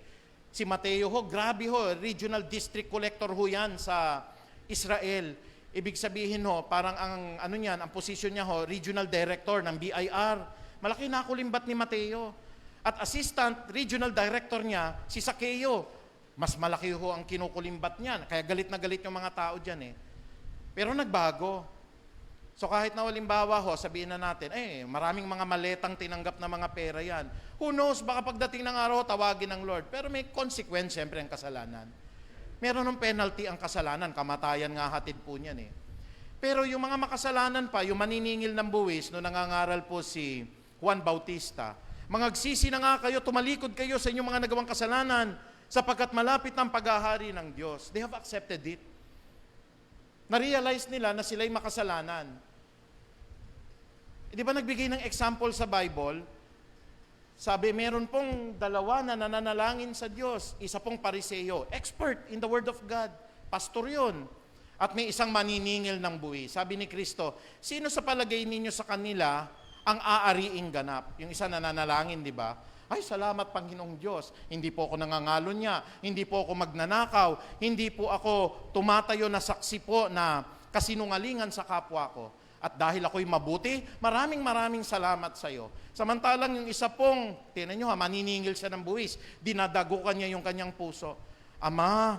Si Mateo ho, grabe ho, regional district collector ho yan sa Israel. Ibig sabihin ho, parang ang posisyon niya ho, regional director ng BIR. Malaki nakulimbat ni Mateo. At assistant regional director niya, si Zaccheo. Mas malaki ho ang kinukulimbat niya. Kaya galit na galit yung mga tao dyan Pero nagbago. So kahit na halimbawa sabihin na natin, maraming mga maletang tinanggap na mga pera yan. Who knows, baka pagdating ng araw, tawagin ng Lord. Pero may consequence siyempre ang kasalanan. Meron ng penalty ang kasalanan, kamatayan nga hatid po niyan Pero yung mga makasalanan pa, yung maniningil ng buwis, no nangangaral po si Juan Bautista, mangagsisi na nga kayo, tumalikod kayo sa inyong mga nagawang kasalanan, sapagkat malapit ang paghahari ng Diyos. They have accepted it. Na-realize nila na sila'y makasalanan. Di ba nagbigay ng example sa Bible? Sabi, meron pong dalawa na nananalangin sa Diyos. Isa pong Pariseyo, expert in the Word of God. Pastor yun. At may isang maniningil ng buwis. Sabi ni Kristo, sino sa palagay ninyo sa kanila ang aariing ganap? Yung isa nananalangin, di ba? Ay, salamat Panginoong Diyos. Hindi po ako nangangalo niya. Hindi po ako magnanakaw. Hindi po ako tumatayo na saksi po na kasinungalingan sa kapwa ko. At dahil ako'y mabuti, maraming salamat sa iyo. Samantalang yung isa pong, tinan nyo maniningil siya ng buwis. Dinadagukan niya yung kanyang puso. Ama,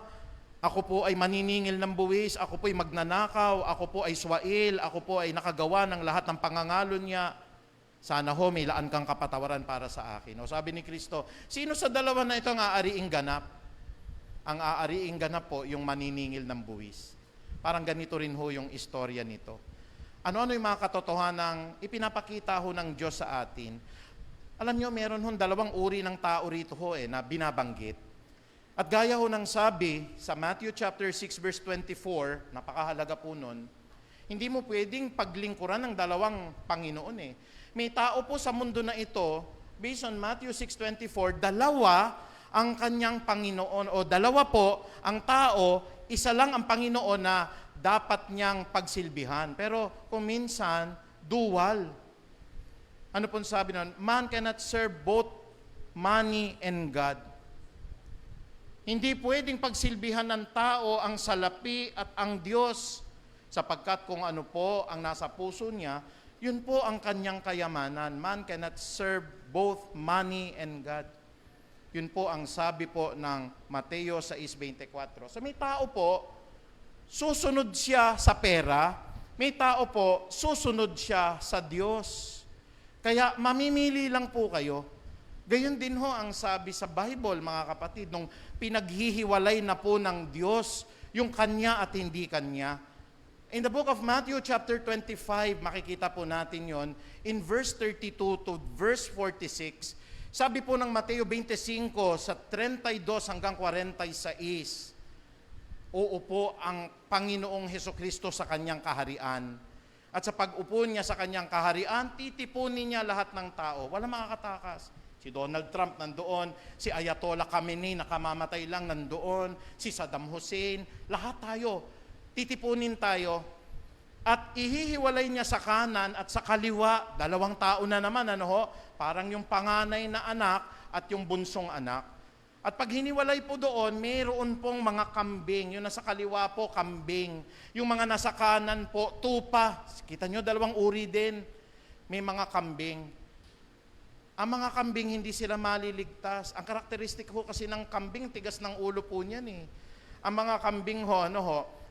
ako po ay maniningil ng buwis, ako po ay magnanakaw, ako po ay swail, ako po ay nakagawa ng lahat ng pangangalo niya. Sana ho, may laan kang kapatawaran para sa akin. O sabi ni Kristo, sino sa dalawa na ito ang aariing ganap? Ang aariing ganap po, yung maniningil ng buwis. Parang ganito rin ho yung istorya nito. Ano-ano yung mga katotohanang ipinapakita ho ng Diyos sa atin? Alam nyo, meron ho dalawang uri ng tao rito ho na binabanggit. At gaya ho ng sabi sa Matthew chapter 6 verse 24, napakahalaga po nun, hindi mo pwedeng paglingkuran ng dalawang Panginoon eh. May tao po sa mundo na ito, based on Matthew 6:24, dalawa ang kanyang Panginoon o dalawa po ang tao, isa lang ang Panginoon na dapat niyang pagsilbihan. Pero kung minsan, dual. Ano pong sabi nun? Man cannot serve both money and God. Hindi pwedeng pagsilbihan ng tao ang salapi at ang Diyos sapagkat kung ano po ang nasa puso niya, yun po ang kanyang kayamanan. Man cannot serve both money and God. Yun po ang sabi po ng Mateo 6:24. So may tao po, susunod siya sa pera, may tao po, susunod siya sa Diyos. Kaya mamimili lang po kayo. Gayon din ho ang sabi sa Bible, mga kapatid, nung pinaghihiwalay na po ng Diyos yung Kanya at hindi Kanya. In the book of Matthew chapter 25, makikita po natin yon in verse 32 to verse 46. Sabi po ng Mateo 25 sa 32 hanggang 46, uupo ang Panginoong Hesukristo sa Kanyang kaharian. At sa pag-upo niya sa Kanyang kaharian, titipunin niya lahat ng tao. Wala makakatakas. Si Donald Trump nandoon, si Ayatollah Khamenei nakamamatay lang nandoon, si Saddam Hussein, lahat tayo, titipunin tayo at ihihiwalay niya sa kanan at sa kaliwa, dalawang tao na naman, parang yung panganay na anak at yung bunsong anak. At pag hiniwalay po doon, mayroon pong mga kambing, yung nasa kaliwa po, kambing, yung mga nasa kanan po, tupa, kita nyo, dalawang uri din, may mga kambing. Ang mga kambing, hindi sila maliligtas. Ang karakteristik ho kasi ng kambing, tigas ng ulo po niyan eh. Ang mga kambing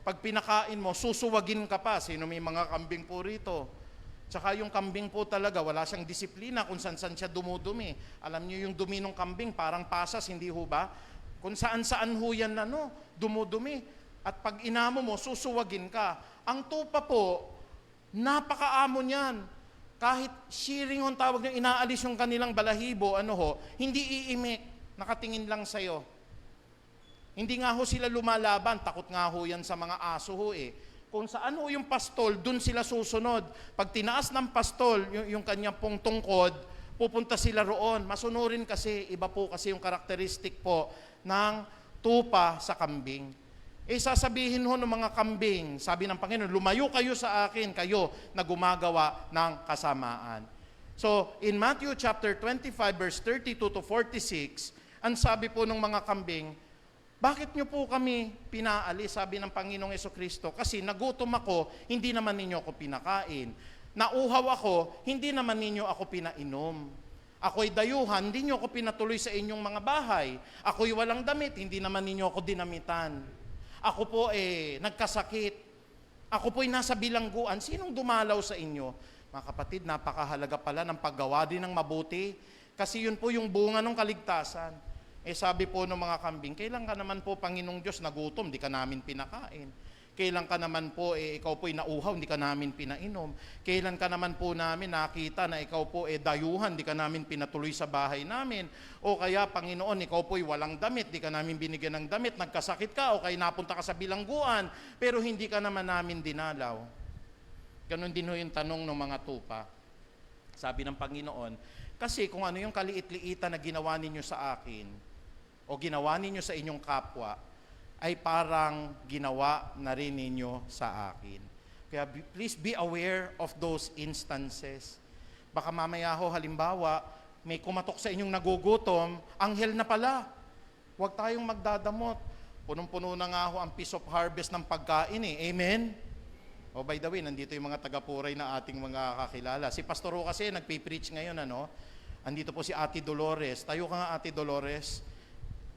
pag pinakain mo, susuwagin ka pa. Sino may mga kambing po rito? Tsaka yung kambing po talaga, wala siyang disiplina kung saan siya dumudumi. Alam niyo yung dumi ng kambing, parang pasas, hindi ho ba? Kung saan-saan ho yan dumudumi. At pag inamo mo, susuwagin ka. Ang tupa po, napakaamo niyan. Kahit shearing ang tawag niyo, inaalis yung kanilang balahibo, hindi iimik, nakatingin lang sa'yo. Hindi nga ho sila lumalaban, takot nga ho yan sa mga aso ho eh. Kung saan ho yung pastol, dun sila susunod. Pag tinaas ng pastol, yung kanyang pong tungkod, pupunta sila roon. Masunurin kasi, iba po kasi yung karakteristik po ng tupa sa kambing. Sasabihin ho ng mga kambing, sabi ng Panginoon, lumayo kayo sa akin, kayo na gumagawa ng kasamaan. So, in Matthew chapter 25 verse 32 to 46, ang sabi po ng mga kambing, bakit nyo po kami pinaalis, sabi ng Panginoong Hesukristo, kasi nagutom ako, hindi naman ninyo ako pinakain. Nauhaw ako, hindi naman ninyo ako pinainom. Ako'y dayuhan, hindi nyo ako pinatuloy sa inyong mga bahay. Ako'y walang damit, hindi naman ninyo ako dinamitan. Ako po nagkasakit. Ako po'y nasa bilangguan. Sinong dumalaw sa inyo? Mga kapatid, napakahalaga pala ng paggawa din ng mabuti. Kasi yun po yung bunga ng kaligtasan. Sabi po ng mga kambing, kailan ka naman po, Panginoong Diyos, nagutom, di ka namin pinakain. Kailan ka naman po, ikaw po'y nauhaw, hindi ka namin pinainom. Kailan ka naman po namin nakita na ikaw po dayuhan, di ka namin pinatuloy sa bahay namin. O kaya, Panginoon, ikaw po'y walang damit, di ka namin binigyan ng damit, nagkasakit ka, o kaya napunta ka sa bilangguan, pero hindi ka naman namin dinalaw. Ganon din ho yung tanong ng mga tupa. Sabi ng Panginoon, kasi kung ano yung kaliit-liitan na ginawa ninyo sa akin, o ginawa ninyo sa inyong kapwa, ay parang ginawa na rin ninyo sa akin. Kaya please be aware of those instances. Baka mamaya ho, halimbawa, may kumatok sa inyong nagugutom, anghel na pala. Huwag tayong magdadamot. Punong-puno na nga ho ang Feast of Harvest ng pagkain eh. Amen? Oh, by the way, nandito yung mga taga-Puray na ating mga kakilala. Si Pastor Ro kasi nagpipreach ngayon, ano? Andito po si Ate Dolores. Tayo ka nga, Ate Dolores.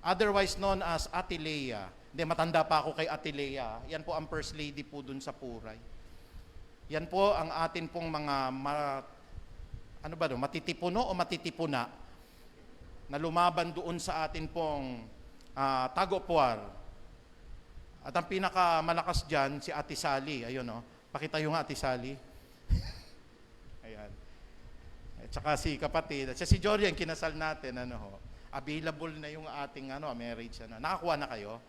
Otherwise known as Ate Lea. Hindi, matanda pa ako kay Ate Lea. Yan po ang First Lady po dun sa Puray. Yan po ang atin pong mga matitipuno o matitipuna na lumaban doon sa atin pong tagopuar. At ang pinakamalakas dyan, si Ate Sally. Ayun, no? Pakita yung Ate Sally. Ayan. At saka si kapatid. At si Jorian, kinasal natin. Available na yung ating marriage. Nakakuha na kayo?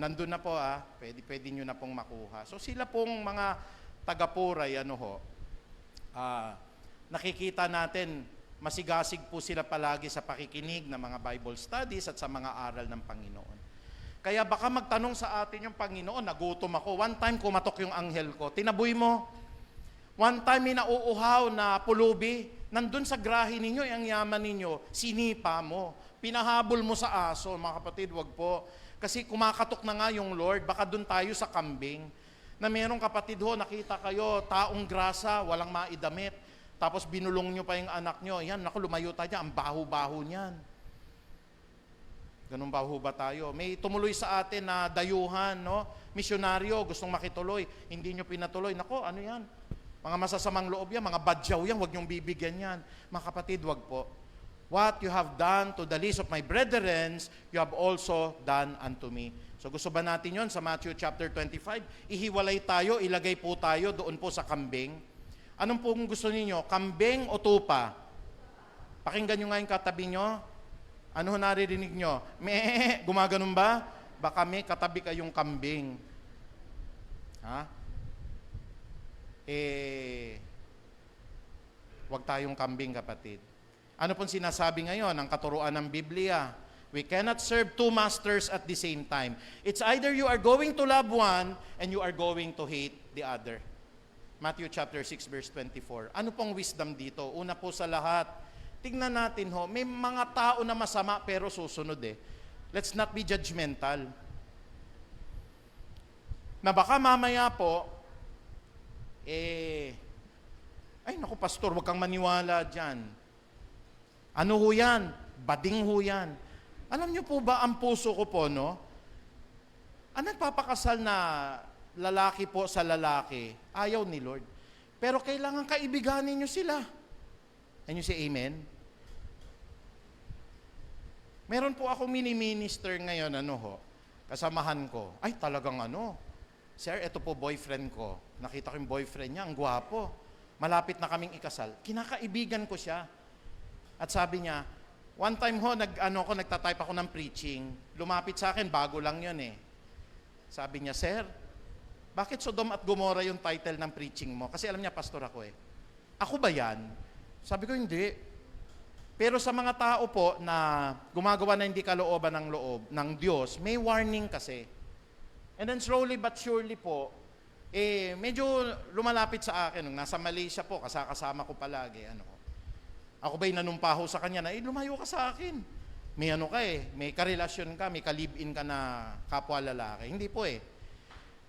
Nandun na po pwede nyo na pong makuha. So sila pong mga taga-Puray, nakikita natin, masigasig po sila palagi sa pakikinig ng mga Bible studies at sa mga aral ng Panginoon. Kaya baka magtanong sa atin yung Panginoon, nagutom ako. One time kumatok yung anghel ko, tinaboy mo. One time may nauuhaw na pulubi, nandun sa grahe ninyo, ang yaman ninyo, sinipa mo. Pinahabol mo sa aso, mga kapatid, wag po. Kasi kumakatok na nga yung Lord, baka dun tayo sa kambing. Na merong kapatid ho, nakita kayo, taong grasa, walang maidamit. Tapos binulong nyo pa yung anak nyo. Yan, naku, lumayo tayo, ang baho-baho niyan. Ganun baho ba tayo? May tumuloy sa atin na dayuhan, no? Misyonaryo, gustong makituloy, hindi nyo pinatuloy. Naku, ano yan? Mga masasamang loob yan, mga badyaw yan, huwag nyong bibigyan yan. Mga kapatid, wag po. What you have done to the least of my brethren, you have also done unto me. So gusto ba natin yon sa Matthew chapter 25? Ihiwalay tayo, ilagay po tayo doon po sa kambing. Anong pong gusto ninyo? Kambing o tupa? Pakinggan nyo nga yung katabi nyo. Ano naririnig nyo? Gumaganon ba? Baka may katabi kayong kambing. Ha? Wag tayong kambing, kapatid. Ano pong sinasabi ngayon ng katuruan ng Biblia? We cannot serve two masters at the same time. It's either you are going to love one and you are going to hate the other. Matthew chapter 6 verse 24. Ano pong wisdom dito? Una po sa lahat, tingnan natin ho, may mga tao na masama pero susunod eh. Let's not be judgmental. Na baka mamaya po, ay naku pastor, wag kang maniwala dyan. Ano ho yan? Bading ho yan. Alam niyo po ba, ang puso ko po, no? Ang nagpapakasal na lalaki po sa lalaki, ayaw ni Lord. Pero kailangan kaibiganin niyo sila. Can you say amen? Meron po ako mini-minister ngayon, kasamahan ko. Ay, talagang sir, ito po boyfriend ko. Nakita ko yung boyfriend niya, ang gwapo. Malapit na kaming ikasal. Kinakaibigan ko siya. At sabi niya, one time nagtatype ako ng preaching. Lumapit sa akin, bago lang yun eh. Sabi niya, sir, bakit Sodom at Gomorrah yung title ng preaching mo? Kasi alam niya, pastor ako eh. Ako ba yan? Sabi ko, hindi. Pero sa mga tao po na gumagawa na hindi kalooban ng loob ng Diyos, may warning kasi. And then slowly but surely po, medyo lumalapit sa akin. Nung nasa Malaysia po, kasama ko palagi. Ako ba'y nanumpaho sa kanya na, lumayo ka sa akin. May may karelasyon ka, may ka-live-in ka na kapwa lalaki. Hindi po eh.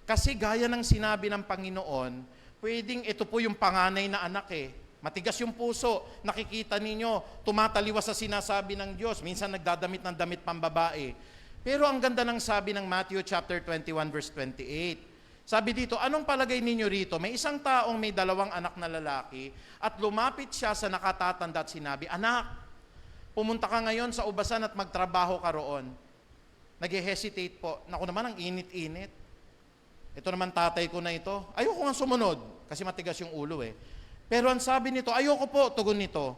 Kasi gaya ng sinabi ng Panginoon, pwedeng ito po yung panganay na anak eh. Matigas yung puso, nakikita ninyo, tumataliwas sa sinasabi ng Diyos. Minsan nagdadamit ng damit pambabae. Pero ang ganda ng sabi ng Matthew chapter 21 verse 28. Sabi dito, anong palagay ninyo rito? May isang taong may 2 anak na lalaki at lumapit siya sa nakatatanda at sinabi, anak, pumunta ka ngayon sa ubasan at magtrabaho ka roon. Nag-hesitate po. Naku naman, ang init-init. Ito naman tatay ko na ito. Ayoko nga sumunod kasi matigas yung ulo eh. Pero ang sabi nito, ayoko po, tugon nito.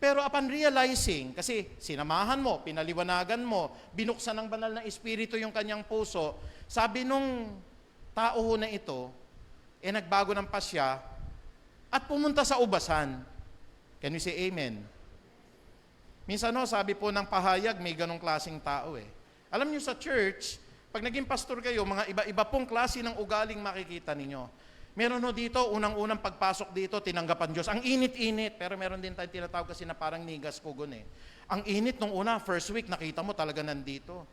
Pero upon realizing, kasi sinamahan mo, pinaliwanagan mo, binuksan ng banal na espiritu yung kanyang puso, sabi nung tao ho na ito, nagbago ng pasya at pumunta sa ubasan. Can we say amen? Minsan sabi po ng pahayag, may ganong klaseng tao eh. Alam niyo sa church, Pag naging pastor kayo, mga iba-iba pong klase ng ugaling makikita ninyo. Meron ho dito, unang-unang pagpasok dito, tinanggapan Diyos. Ang init-init, pero meron din tayo tinatawag kasi na parang nigas kugon eh. Ang init nung una, first week, nakita mo talaga nandito.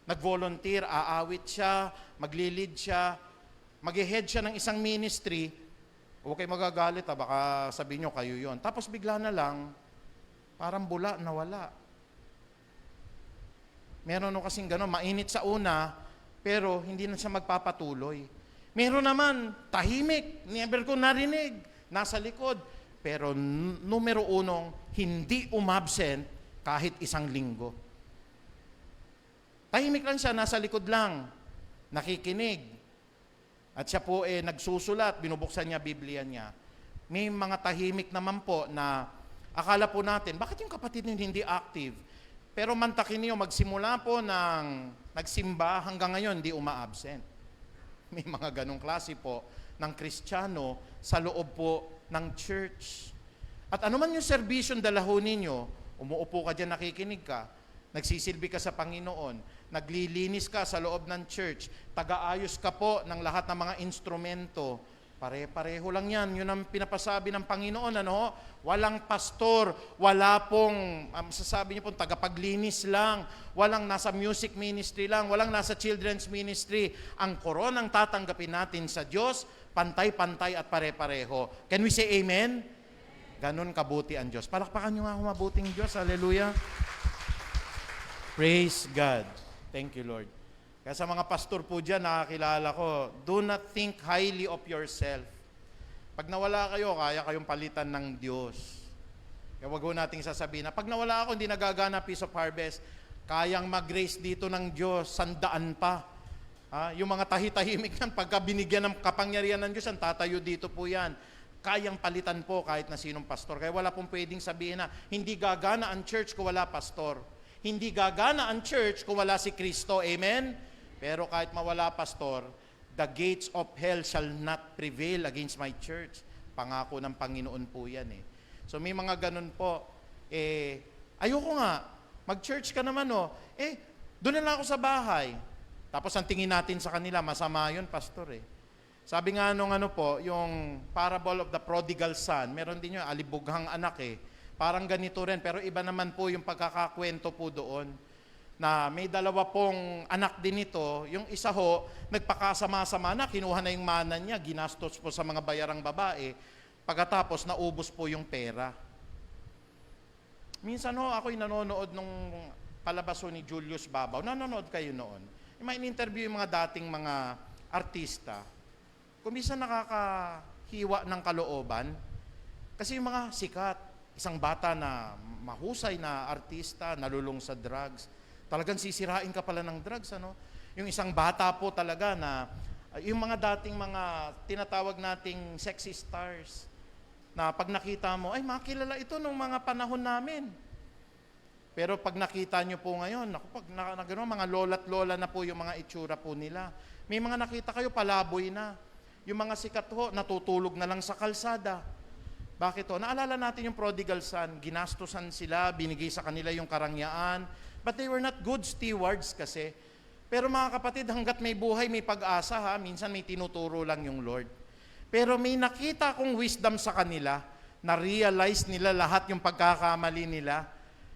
Nag-volunteer, aawit siya, maglilid siya, mag-head siya ng isang ministry. Huwag kayo magagalit baka sabihin nyo kayo yon. Tapos bigla na lang, parang bula, nawala. Meron no kasing gano'n, mainit sa una, pero hindi na siya magpapatuloy. Meron naman, tahimik, never ko narinig, nasa likod. Pero numero unong, hindi umabsent kahit isang linggo. Tahimik lang siya, nasa likod lang, nakikinig. At siya po nagsusulat, binubuksan niya Biblia niya. May mga tahimik naman po na akala po natin, bakit yung kapatid niyo hindi active? Pero mantakin niyo, magsimula po ng nagsimba hanggang ngayon, hindi uma-absent. May mga ganong klase po ng Kristiyano sa loob po ng church. At anuman yung serbisyong dalahon ninyo, umuupo ka dyan, nakikinig ka, nagsisilbi ka sa Panginoon, naglilinis ka sa loob ng church, taga-ayos ka po ng lahat ng mga instrumento, pare-pareho lang yan. Yun ang pinapasabi ng Panginoon, ano? Walang pastor, wala pong, masasabi niyo pong tagapaglinis lang, walang nasa music ministry lang, walang nasa children's ministry. Ang koronang tatanggapin natin sa Diyos, pantay-pantay at pare-pareho. Can we say amen? Ganon kabuti ang Diyos. Palakpakan niyo nga ako mabuting Diyos. Hallelujah. Praise God. Thank you, Lord. Kaya sa mga pastor po dyan, nakakilala ko, do not think highly of yourself. Pag nawala kayo, kaya kayong palitan ng Diyos. Kaya wag ho nating sasabihin na, pag nawala ako, hindi nagagana Peace of Harvest, kayang mag-grace dito ng Diyos, 100 pa. Yung mga tahitahimik yan, pagka binigyan ng kapangyarihan ng Diyos, ang tatayo dito po yan. Kayang palitan po kahit na sinong pastor. Kaya wala pong pwedeng sabihin na, hindi gagana ang church kung wala pastor. Hindi gagana ang church kung wala si Kristo. Amen? Pero kahit mawala pastor, the gates of hell shall not prevail against my church. Pangako ng Panginoon po yan eh. So may mga ganun po. Ayoko nga, mag-church ka naman doon na lang ako sa bahay. Tapos ang tingin natin sa kanila, masama yun, pastor eh. Sabi nga nung yung parable of the prodigal son, meron din yung alibughang anak eh. Parang ganito rin, pero iba naman po yung pagkakakwento po doon. Na may dalawa pong anak din ito, yung isa ho, nagpakasama-sama na, kinuha na yung mana niya, ginastos po sa mga bayarang babae, pagkatapos naubos po yung pera. Minsan ho, ako'y nanonood nung palabas ni Julius Babaw. Nanonood kayo noon. May in-interview yung mga dating mga artista. Kung minsan nakakahiwa ng kalooban, kasi yung mga sikat, isang bata na mahusay na artista, nalulung sa drugs, talagang sisirain ka pala ng drugs, ano? Yung isang bata po talaga na, yung mga dating mga tinatawag nating sexy stars, na pag nakita mo, ay makilala ito nung mga panahon namin. Pero pag nakita nyo po ngayon, mga lola't lola na po yung mga itsura po nila. May mga nakita kayo, palaboy na. Yung mga sikat ho, natutulog na lang sa kalsada. Bakit to? Naalala natin yung prodigal son, ginastusan sila, binigay sa kanila yung karangyaan, but they were not good stewards kasi. Pero mga kapatid, hanggat may buhay, may pag-asa minsan may tinuturo lang yung Lord. Pero may nakita kong wisdom sa kanila, na-realize nila lahat yung pagkakamali nila.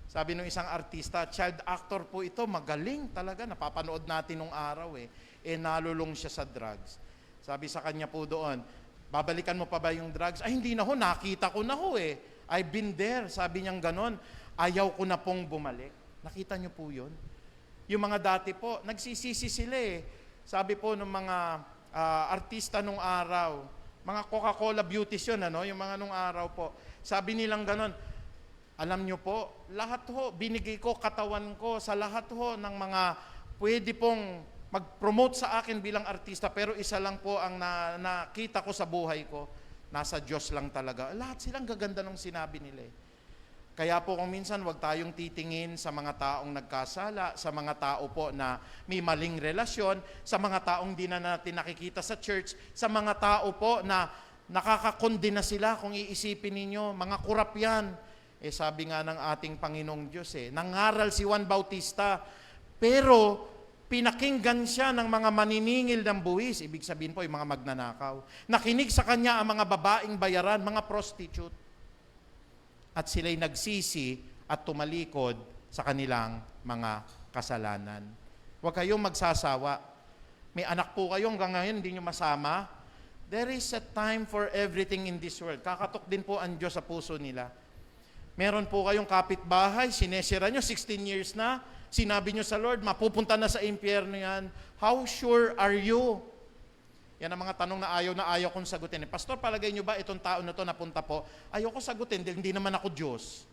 Sabi ng isang artista, child actor po ito, magaling talaga, napapanood natin nung araw nalulung siya sa drugs. Sabi sa kanya po doon, babalikan mo pa ba yung drugs? Ay, hindi na ho, nakita ko na ho I've been there. Sabi niyang ganon, ayaw ko na pong bumalik. Nakita niyo po yun? Yung mga dati po, nagsisisi sila Sabi po ng mga artista nung araw, mga Coca-Cola beauties yun, yung mga nung araw po. Sabi nilang ganon, alam niyo po, lahat ho, binigay ko, katawan ko, sa lahat ho ng mga pwede pong mag-promote sa akin bilang artista, pero isa lang po ang nakita ko sa buhay ko, nasa Diyos lang talaga. Lahat silang gaganda nung sinabi nila Kaya po kung minsan wag tayong titingin sa mga taong nagkasala, sa mga tao po na may maling relasyon, sa mga taong di na natin nakikita sa church, sa mga tao po na nakakakondena sila kung iisipin ninyo, mga kurap yan. Sabi nga ng ating Panginoong Diyos nangaral si Juan Bautista, pero Pinakinggan siya ng mga maniningil ng buwis, ibig sabihin po yung mga magnanakaw. Nakinig sa kanya ang mga babaeng bayaran, mga prostitute. At sila'y nagsisi at tumalikod sa kanilang mga kasalanan. Huwag kayong magsasawa. May anak po kayo hanggang ngayon, hindi nyo masama. There is a time for everything in this world. Kakatok din po ang Diyos sa puso nila. Meron po kayong kapitbahay, sinesira nyo, 16 years na, sinabi nyo sa Lord, mapupunta na sa impyerno yan. How sure are you? Yan ang mga tanong na ayaw kong sagutin. Pastor, palagay nyo ba itong tao na to napunta po? Ayaw ko sagutin, hindi naman ako Diyos.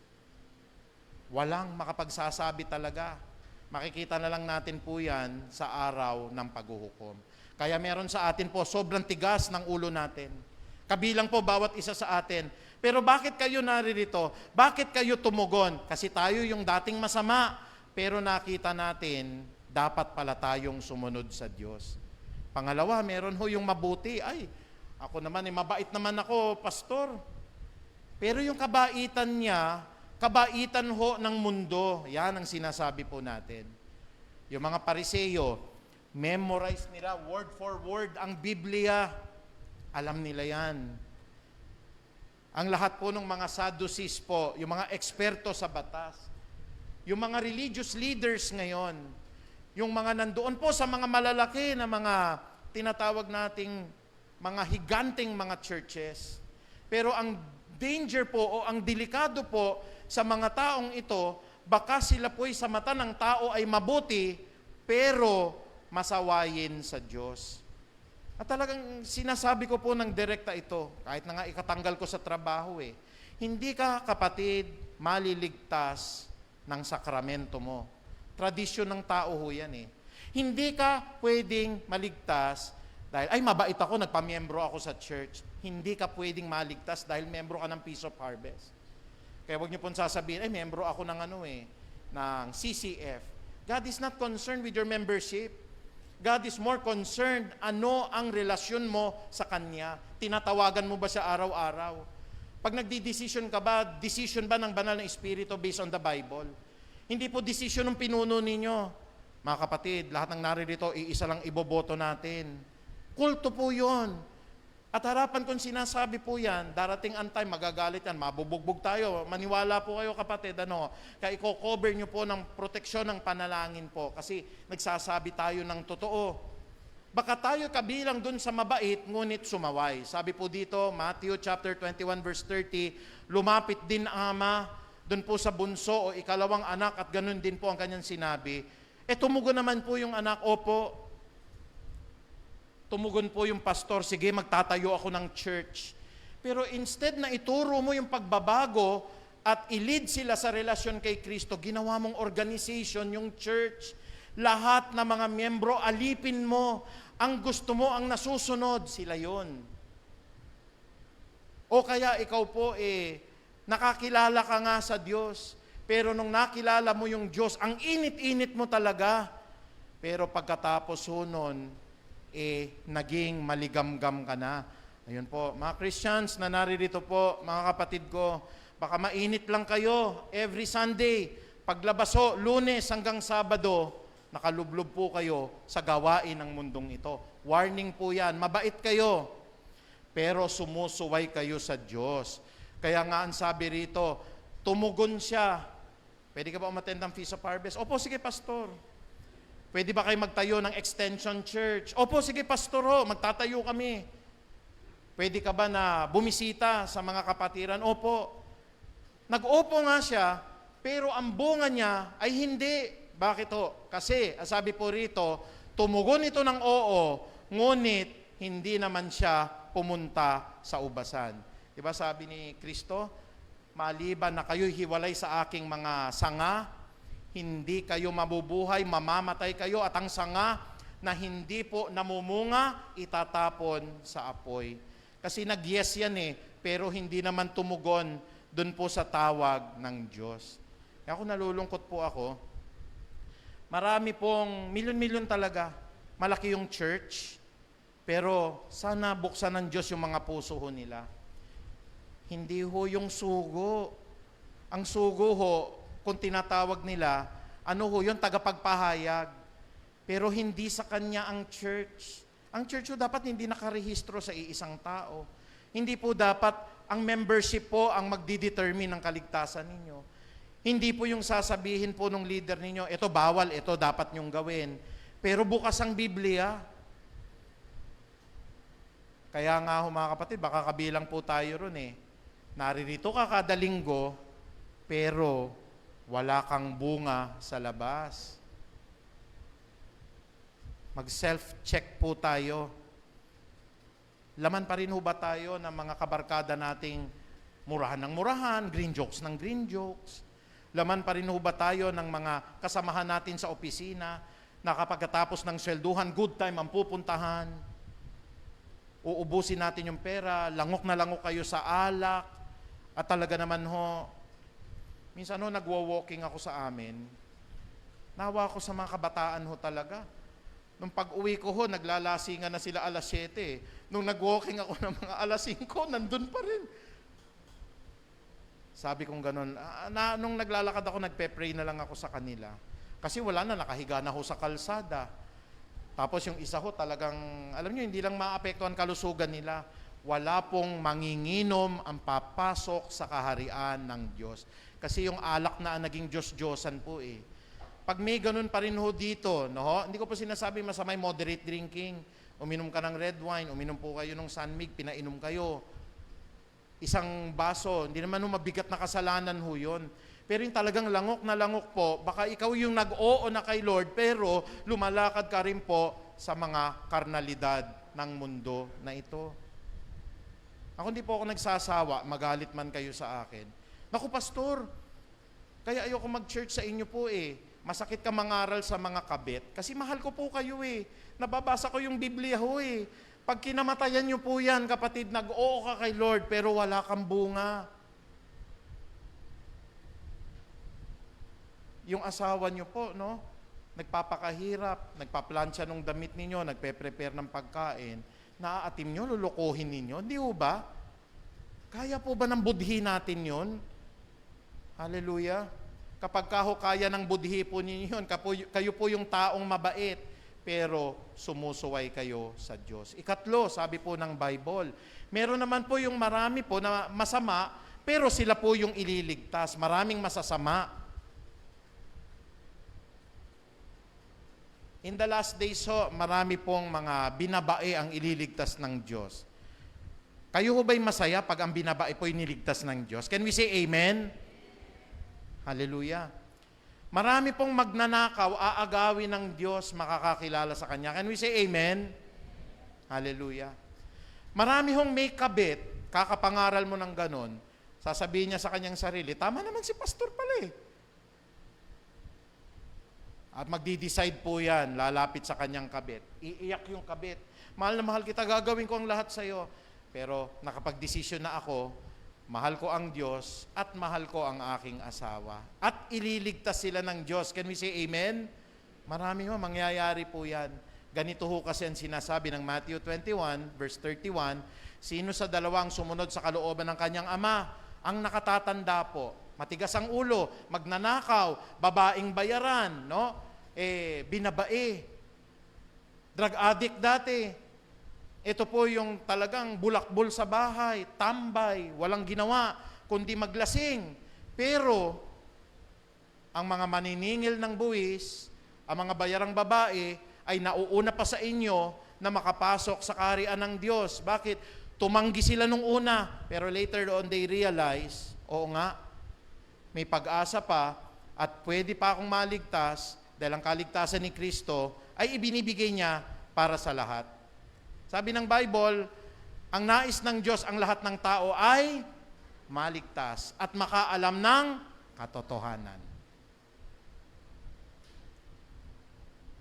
Walang makapagsasabi talaga. Makikita na lang natin po yan sa araw ng paghuhukom. Kaya meron sa atin po, sobrang tigas ng ulo natin. Kabilang po bawat isa sa atin. Pero bakit kayo naririto? Bakit kayo tumugon? Kasi tayo yung dating masama. Pero nakita natin, dapat pala tayong sumunod sa Diyos. Pangalawa, meron ho yung mabuti. Ay, ako naman, mabait naman ako, pastor. Pero yung kabaitan niya, kabaitan ho ng mundo. Yan ang sinasabi po natin. Yung mga Pariseo, memorize nila word for word ang Biblia. Alam nila yan. Ang lahat po ng mga Sadducees po, yung mga eksperto sa batas, yung mga religious leaders ngayon, yung mga nandoon po sa mga malalaki na mga tinatawag nating mga higanting mga churches. Pero ang danger po o ang delikado po sa mga taong ito, baka sila po'y sa mata ng tao ay mabuti, pero masawayin sa Diyos. At talagang sinasabi ko po ng direkta ito, kahit na nga ikatanggal ko sa trabaho hindi ka, kapatid, maliligtas ng sakramento mo. Tradisyon ng tao ho yan Hindi ka pwedeng maligtas dahil, ay mabait ako, nagpamiyembro ako sa church. Hindi ka pwedeng maligtas dahil membro ka ng Peace of Harvest. Kaya huwag niyo pong sasabihin, ay membro ako ng ng CCF. God is not concerned with your membership. God is more concerned ano ang relasyon mo sa Kanya. Tinatawagan mo ba siya araw-araw? Pag nagdi-decision ka ba, decision ba ng banal na Espiritu based on the Bible? Hindi po decision ng pinuno ninyo. Mga kapatid, lahat ng naririto, iisa lang iboboto natin. Kulto po yun. At harapan kung sinasabi po yan, darating ang time, magagalit yan, mabubugbog tayo. Maniwala po kayo kapatid, kaya i-cover nyo po ng proteksyon ng panalangin po. Kasi nagsasabi tayo ng totoo. Baka tayo kabilang dun sa mabait, ngunit sumaway. Sabi po dito, Matthew chapter 21 verse 30, lumapit din ang ama dun po sa bunso o ikalawang anak at ganun din po ang kanyang sinabi. Tumugon naman po yung anak, opo. Tumugon po yung pastor, sige magtatayo ako ng church. Pero instead na ituro mo yung pagbabago at i-lead sila sa relasyon kay Kristo, ginawa mong organization, yung church. Lahat ng mga miyembro, alipin mo. Ang gusto mo, ang nasusunod, sila yon. O kaya ikaw po, nakakilala ka nga sa Diyos. Pero nung nakilala mo yung Diyos, ang init-init mo talaga. Pero pagkatapos nun, naging maligamgam ka na. Ayun po, mga Christians na naririto po, mga kapatid ko, baka mainit lang kayo every Sunday. Paglabas ho, Lunes hanggang Sabado, nakalublob po kayo sa gawain ng mundong ito. Warning po yan, mabait kayo, pero sumusuway kayo sa Diyos. Kaya nga ang sabi rito, tumugon siya. Pwede ka ba umattend ng Feast of Harvest? Opo, sige pastor. Pwede ba kayo magtayo ng extension church? Opo, sige pastor ho, magtatayo kami. Pwede ka ba na bumisita sa mga kapatiran? Opo. Nag-opo nga siya, pero ang bunga niya ay hindi. Bakit ho? Kasi, sabi po rito, tumugon ito ng oo, ngunit hindi naman siya pumunta sa ubasan. Diba sabi ni Kristo, maliban na kayo'y hiwalay sa aking mga sanga, hindi kayo mabubuhay, mamamatay kayo, at ang sanga na hindi po namumunga, itatapon sa apoy. Kasi nag-yes yan pero hindi naman tumugon dun po sa tawag ng Diyos. Kaya ako nalulungkot po ako. Marami pong, milyon-milyon talaga, malaki yung church, pero sana buksan ng Diyos yung mga puso ho nila. Hindi ho yung sugo. Ang sugo ho, kung tinatawag nila, ano ho yun, tagapagpahayag. pero hindi sa kanya ang church. Ang church po dapat hindi nakarehistro sa iisang tao. Hindi po dapat ang membership po ang magdidetermine ng kaligtasan ninyo. Hindi po yung sasabihin po ng leader ninyo, ito bawal, ito dapat nyong gawin. Pero bukas ang Biblia. Kaya nga mga kapatid, baka kabilang po tayo ron eh. Naririto ka kada linggo, pero wala kang bunga sa labas. Mag-self-check po tayo. Laman pa rin ho ba tayo ng mga kabarkada nating murahan ng murahan, green jokes ng green jokes? Laman pa rin ho ba tayo ng mga kasamahan natin sa opisina na kapagkatapos ng swelduhan, good time ang pupuntahan? Uubusin natin yung pera, langok na langok kayo sa alak, at talaga naman ho, minsan ho, nagwo-walking ako sa amin, nawa ako sa mga kabataan ho talaga. Nung pag-uwi ko ho, naglalasingan na sila alas 7. Nung nag-walking ako ng mga alas 5, nandun pa rin. Sabi kong ganun, nung naglalakad ako, nagpe-pray na lang ako sa kanila. Kasi wala na, nakahiga na ho sa kalsada. Tapos yung isa ho talagang, alam nyo, hindi lang maapektuhan kalusugan nila. Wala pong manginginom ang papasok sa kaharian ng Diyos. Kasi yung alak na naging Diyos-Diyosan po eh. Pag may ganun pa rin ho dito, no? Hindi ko po sinasabi masamay moderate drinking. Uminom ka ng red wine, uminom po kayo ng San Mig, pinainom kayo. Isang baso, hindi naman ho mabigat na kasalanan ho yun. Pero yung talagang langok na langok po, baka ikaw yung nag-oo na kay Lord, pero lumalakad ka rin po sa mga karnalidad ng mundo na ito. Ako hindi po ako nagsasawa, magalit man kayo sa akin. Naku, pastor, kaya ayoko mag-church sa inyo po eh. Masakit ka mangaral sa mga kabit. Kasi mahal ko po kayo eh. Nababasa ko yung Biblia ho eh. Pag kinamatayan nyo po yan, kapatid, nag-oo ka kay Lord, pero wala kang bunga. Yung asawa nyo po, no? Nagpapakahirap, nagpaplansya ng damit ninyo, nagpe-prepare ng pagkain, naaatim nyo, lulukuhin ninyo. Hindi ho ba? Kaya po ba ng budhi natin yon? Hallelujah. Kapag kaya ng budhi po ninyo yun, kayo po yung taong mabait, pero sumusuway kayo sa Diyos. Ikatlo, sabi po ng Bible, meron naman po yung marami po na masama, pero sila po yung ililigtas. Maraming masasama. In the last days ho, marami pong mga binabae ang ililigtas ng Diyos. Kayo ho ba'y masaya pag ang binabae po iniligtas ng Diyos? Can we say amen? Hallelujah. Marami pong magnanakaw, aagawin ng Diyos, makakakilala sa Kanya. Can we say amen? Hallelujah. Marami hong may kabit, kakapangaral mo ng ganon, sasabihin niya sa kanyang sarili, tama naman si pastor pala eh. At magdi-decide po yan, lalapit sa kanyang kabit. Iiyak yung kabit. Mahal na mahal kita, gagawin ko ang lahat sa'yo. Pero nakapag-desisyon na ako, mahal ko ang Diyos at mahal ko ang aking asawa. At ililigtas sila ng Diyos. Can we say amen? Marami ho, mangyayari po yan. Ganito ho kasi ang sinasabi ng Matthew 21, verse 31, sino sa dalawang sumunod sa kalooban ng kanyang ama? Ang nakatatanda po, matigas ang ulo, magnanakaw, babaeng bayaran, no? Binabae, drug addict dati. Ito po yung talagang bulakbol sa bahay, tambay, walang ginawa, kundi maglasing. Pero, ang mga maniningil ng buwis, ang mga bayarang babae, ay nauuna pa sa inyo na makapasok sa kaharian ng Diyos. Bakit? Tumanggi sila nung una, pero later on they realize, oo nga, may pag-asa pa, at pwede pa akong maligtas, dahil ang kaligtasan ni Kristo ay ibinibigay niya para sa lahat. Sabi ng Bible, ang nais ng Diyos ang lahat ng tao ay maligtas at makaalam ng katotohanan.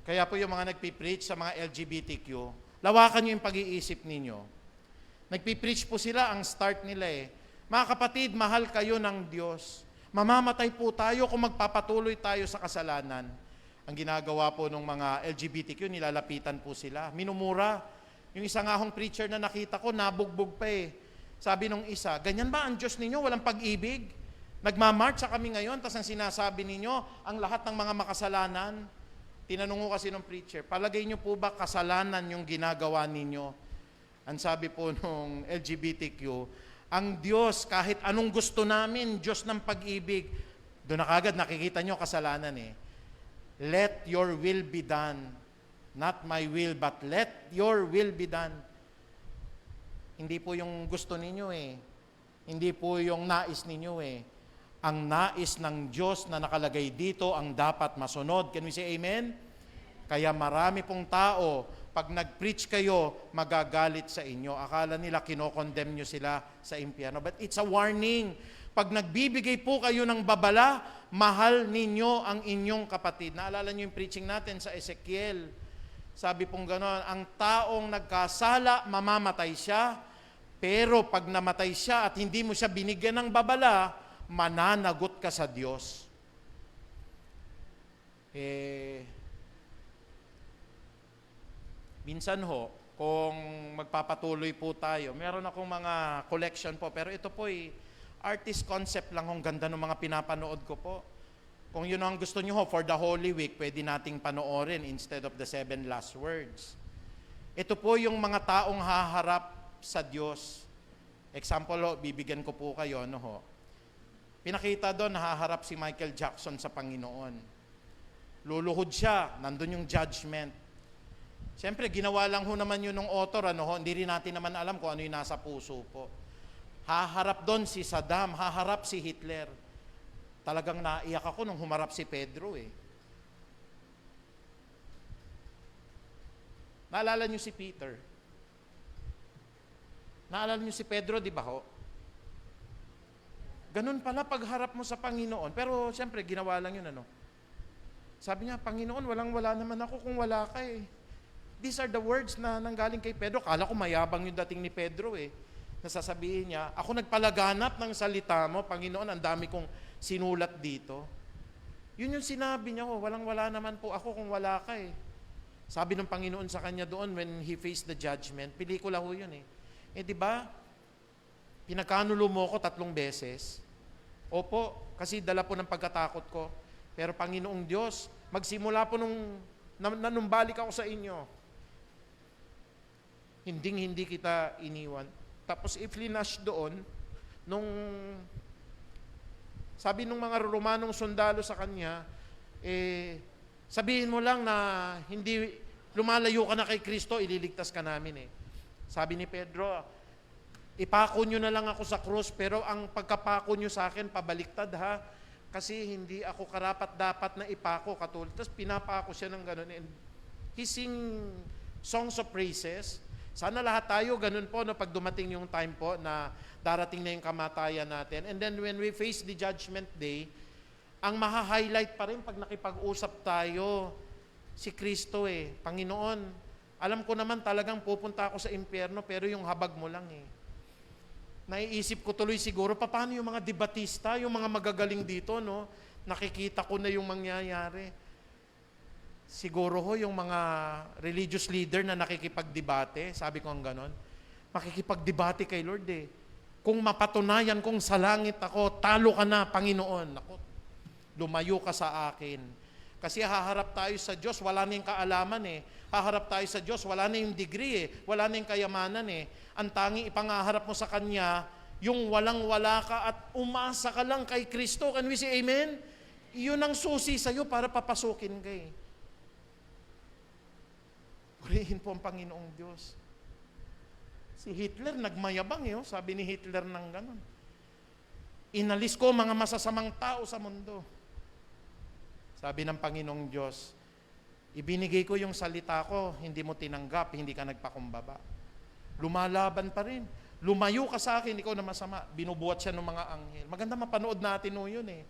Kaya po yung mga nagpipreach sa mga LGBTQ, lawakan nyo yung pag-iisip ninyo. Nagpipreach po sila, ang start nila eh. Mga kapatid, mahal kayo ng Diyos. Mamamatay po tayo kung magpapatuloy tayo sa kasalanan. Ang ginagawa po ng mga LGBTQ, nilalapitan po sila. Minumura. Yung isa nga hong preacher na nakita ko, nabugbog pa eh. Sabi nung isa, ganyan ba ang Diyos ninyo? Walang pag-ibig? Nagmamarch sa kami ngayon, tas ang sinasabi ninyo, ang lahat ng mga makasalanan. Tinanong ko kasi ng preacher, palagay niyo po ba kasalanan yung ginagawa ninyo? Ang sabi po nung LGBTQ, ang Diyos, kahit anong gusto namin, Diyos ng pag-ibig, doon na kagad nakikita nyo kasalanan eh. Let your will be done. Not my will, but let your will be done. Hindi po yung gusto ninyo eh. Hindi po yung nais ninyo eh. Ang nais ng Diyos na nakalagay dito ang dapat masunod. Can we say amen? Kaya marami pong tao, pag nag-preach kayo, magagalit sa inyo. Akala nila kinokondemn nyo sila sa impyerno. But it's a warning. Pag nagbibigay po kayo ng babala, mahal ninyo ang inyong kapatid. Naalala nyo yung preaching natin sa Ezekiel. Sabi pong gano'n, ang taong nagkasala, mamamatay siya. Pero pag namatay siya at hindi mo siya binigyan ng babala, mananagot ka sa Diyos. Minsan ho, kung magpapatuloy po tayo, meron akong mga collection po, pero ito po artist concept lang, ang ganda ng mga pinapanood ko po. Kung yun ang gusto nyo ho, for the Holy Week, pwede nating panoorin instead of the 7 last words. Ito po yung mga taong haharap sa Diyos. Example ho, bibigyan ko po kayo, no ho. Pinakita doon, haharap si Michael Jackson sa Panginoon. Luluhod siya, nandun yung judgment. Siyempre, ginawa lang ho naman yun ng author, hindi rin natin naman alam kung ano yung nasa puso po. Haharap doon si Saddam, haharap si Hitler. Talagang naiyak ako nung humarap si Pedro eh. Naalala niyo si Peter? Naalala niyo si Pedro, di ba ho? Ganun pala pagharap mo sa Panginoon. Pero siyempre, ginawa lang yun Sabi niya, Panginoon, walang-wala naman ako kung wala ka eh. These are the words na nanggaling kay Pedro. Kala ko mayabang yung dating ni Pedro eh. Nasasabihin niya, ako nagpalaganap ng salita mo, Panginoon, ang dami kong sinulat dito. Yun yung sinabi niya, walang-wala naman po ako kung wala ka eh. Sabi ng Panginoon sa kanya doon when he faced the judgment, pelikula ho yun eh. Di ba? Pinagkanulo mo ko 3 beses. Opo, kasi dala po ng pagkatakot ko. Pero Panginoong Diyos, magsimula po nung nanumbalik ako sa inyo, hindi kita iniwan. Tapos i-flinash doon, sabi nung mga Romanong sundalo sa kanya, sabihin mo lang na hindi lumalayo ka na kay Kristo, ililigtas ka namin eh. Sabi ni Pedro, ipako nyo na lang ako sa krus, pero ang pagkapako nyo sa akin, pabaliktad ha, kasi hindi ako karapat-dapat na ipako katulad. Tapos pinapako siya ng gano'n. And he sing songs of praises. Sana lahat tayo ganun po pag dumating yung time po na darating na yung kamatayan natin. And then when we face the judgment day, ang maha-highlight pa rin pag nakipag-usap tayo, si Kristo eh. Panginoon, alam ko naman talagang pupunta ako sa impyerno, pero yung habag mo lang eh. Naiisip ko tuloy siguro, paano yung mga debatista, yung mga magagaling dito, nakikita ko na yung mangyayari. Siguro ho, yung mga religious leader na nakikipagdebate, sabi ko ang ganon, makikipagdebate kay Lord eh. Kung mapatunayan kong sa langit ako, talo ka na, Panginoon. Ako, lumayo ka sa akin. Kasi haharap tayo sa Diyos, wala na yung kaalaman eh. Haharap tayo sa Diyos, wala na yung degree eh. Wala na yung kayamanan eh. Ang tanging ipangaharap mo sa Kanya, yung walang-wala ka at umasa ka lang kay Kristo. Can we say amen? Yun ang susi sa'yo para papasukin ka eh. Purihin po ang Panginoong Diyos. Si Hitler, nagmayabang eh. Sabi ni Hitler ng ganon. Inalis ko mga masasamang tao sa mundo. Sabi ng Panginoong Diyos, ibinigay ko yung salita ko, hindi mo tinanggap, hindi ka nagpakumbaba. Lumalaban pa rin. Lumayo ka sa akin, ikaw na masama. Binubuhat siya ng mga anghel. Maganda mapanood natin yun eh.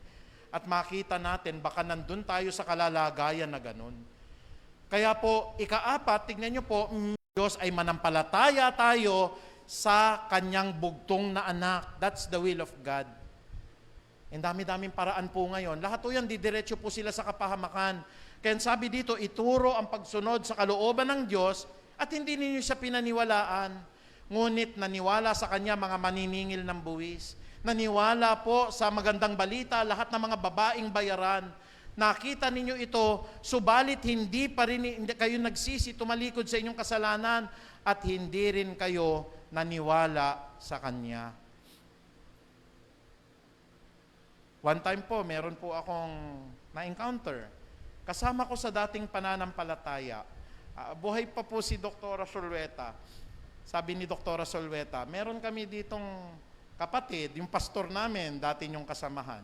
At makita natin, baka nandun tayo sa kalalagayan na ganun. Kaya po, ika-4, tignan nyo po, Diyos ay manampalataya tayo sa Kanyang bugtong na anak. That's the will of God. Ang dami-daming paraan po ngayon. Lahat po yan, didiretso po sila sa kapahamakan. Kaya sabi dito, ituro ang pagsunod sa kalooban ng Diyos at hindi ninyo siya pinaniwalaan. Ngunit naniwala sa Kanya mga maniningil ng buwis. Naniwala po sa magandang balita, lahat ng mga babaeng bayaran. nakita ninyo ito, subalit hindi kayo nagsisi, tumalikod sa inyong kasalanan, at hindi rin kayo naniwala sa Kanya. One time po, meron po akong na-encounter. Kasama ko sa dating pananampalataya. Buhay pa po si Doktora Solweta. Sabi ni Doktora Solweta, meron kami ditong kapatid, yung pastor namin, dati yung kasamahan.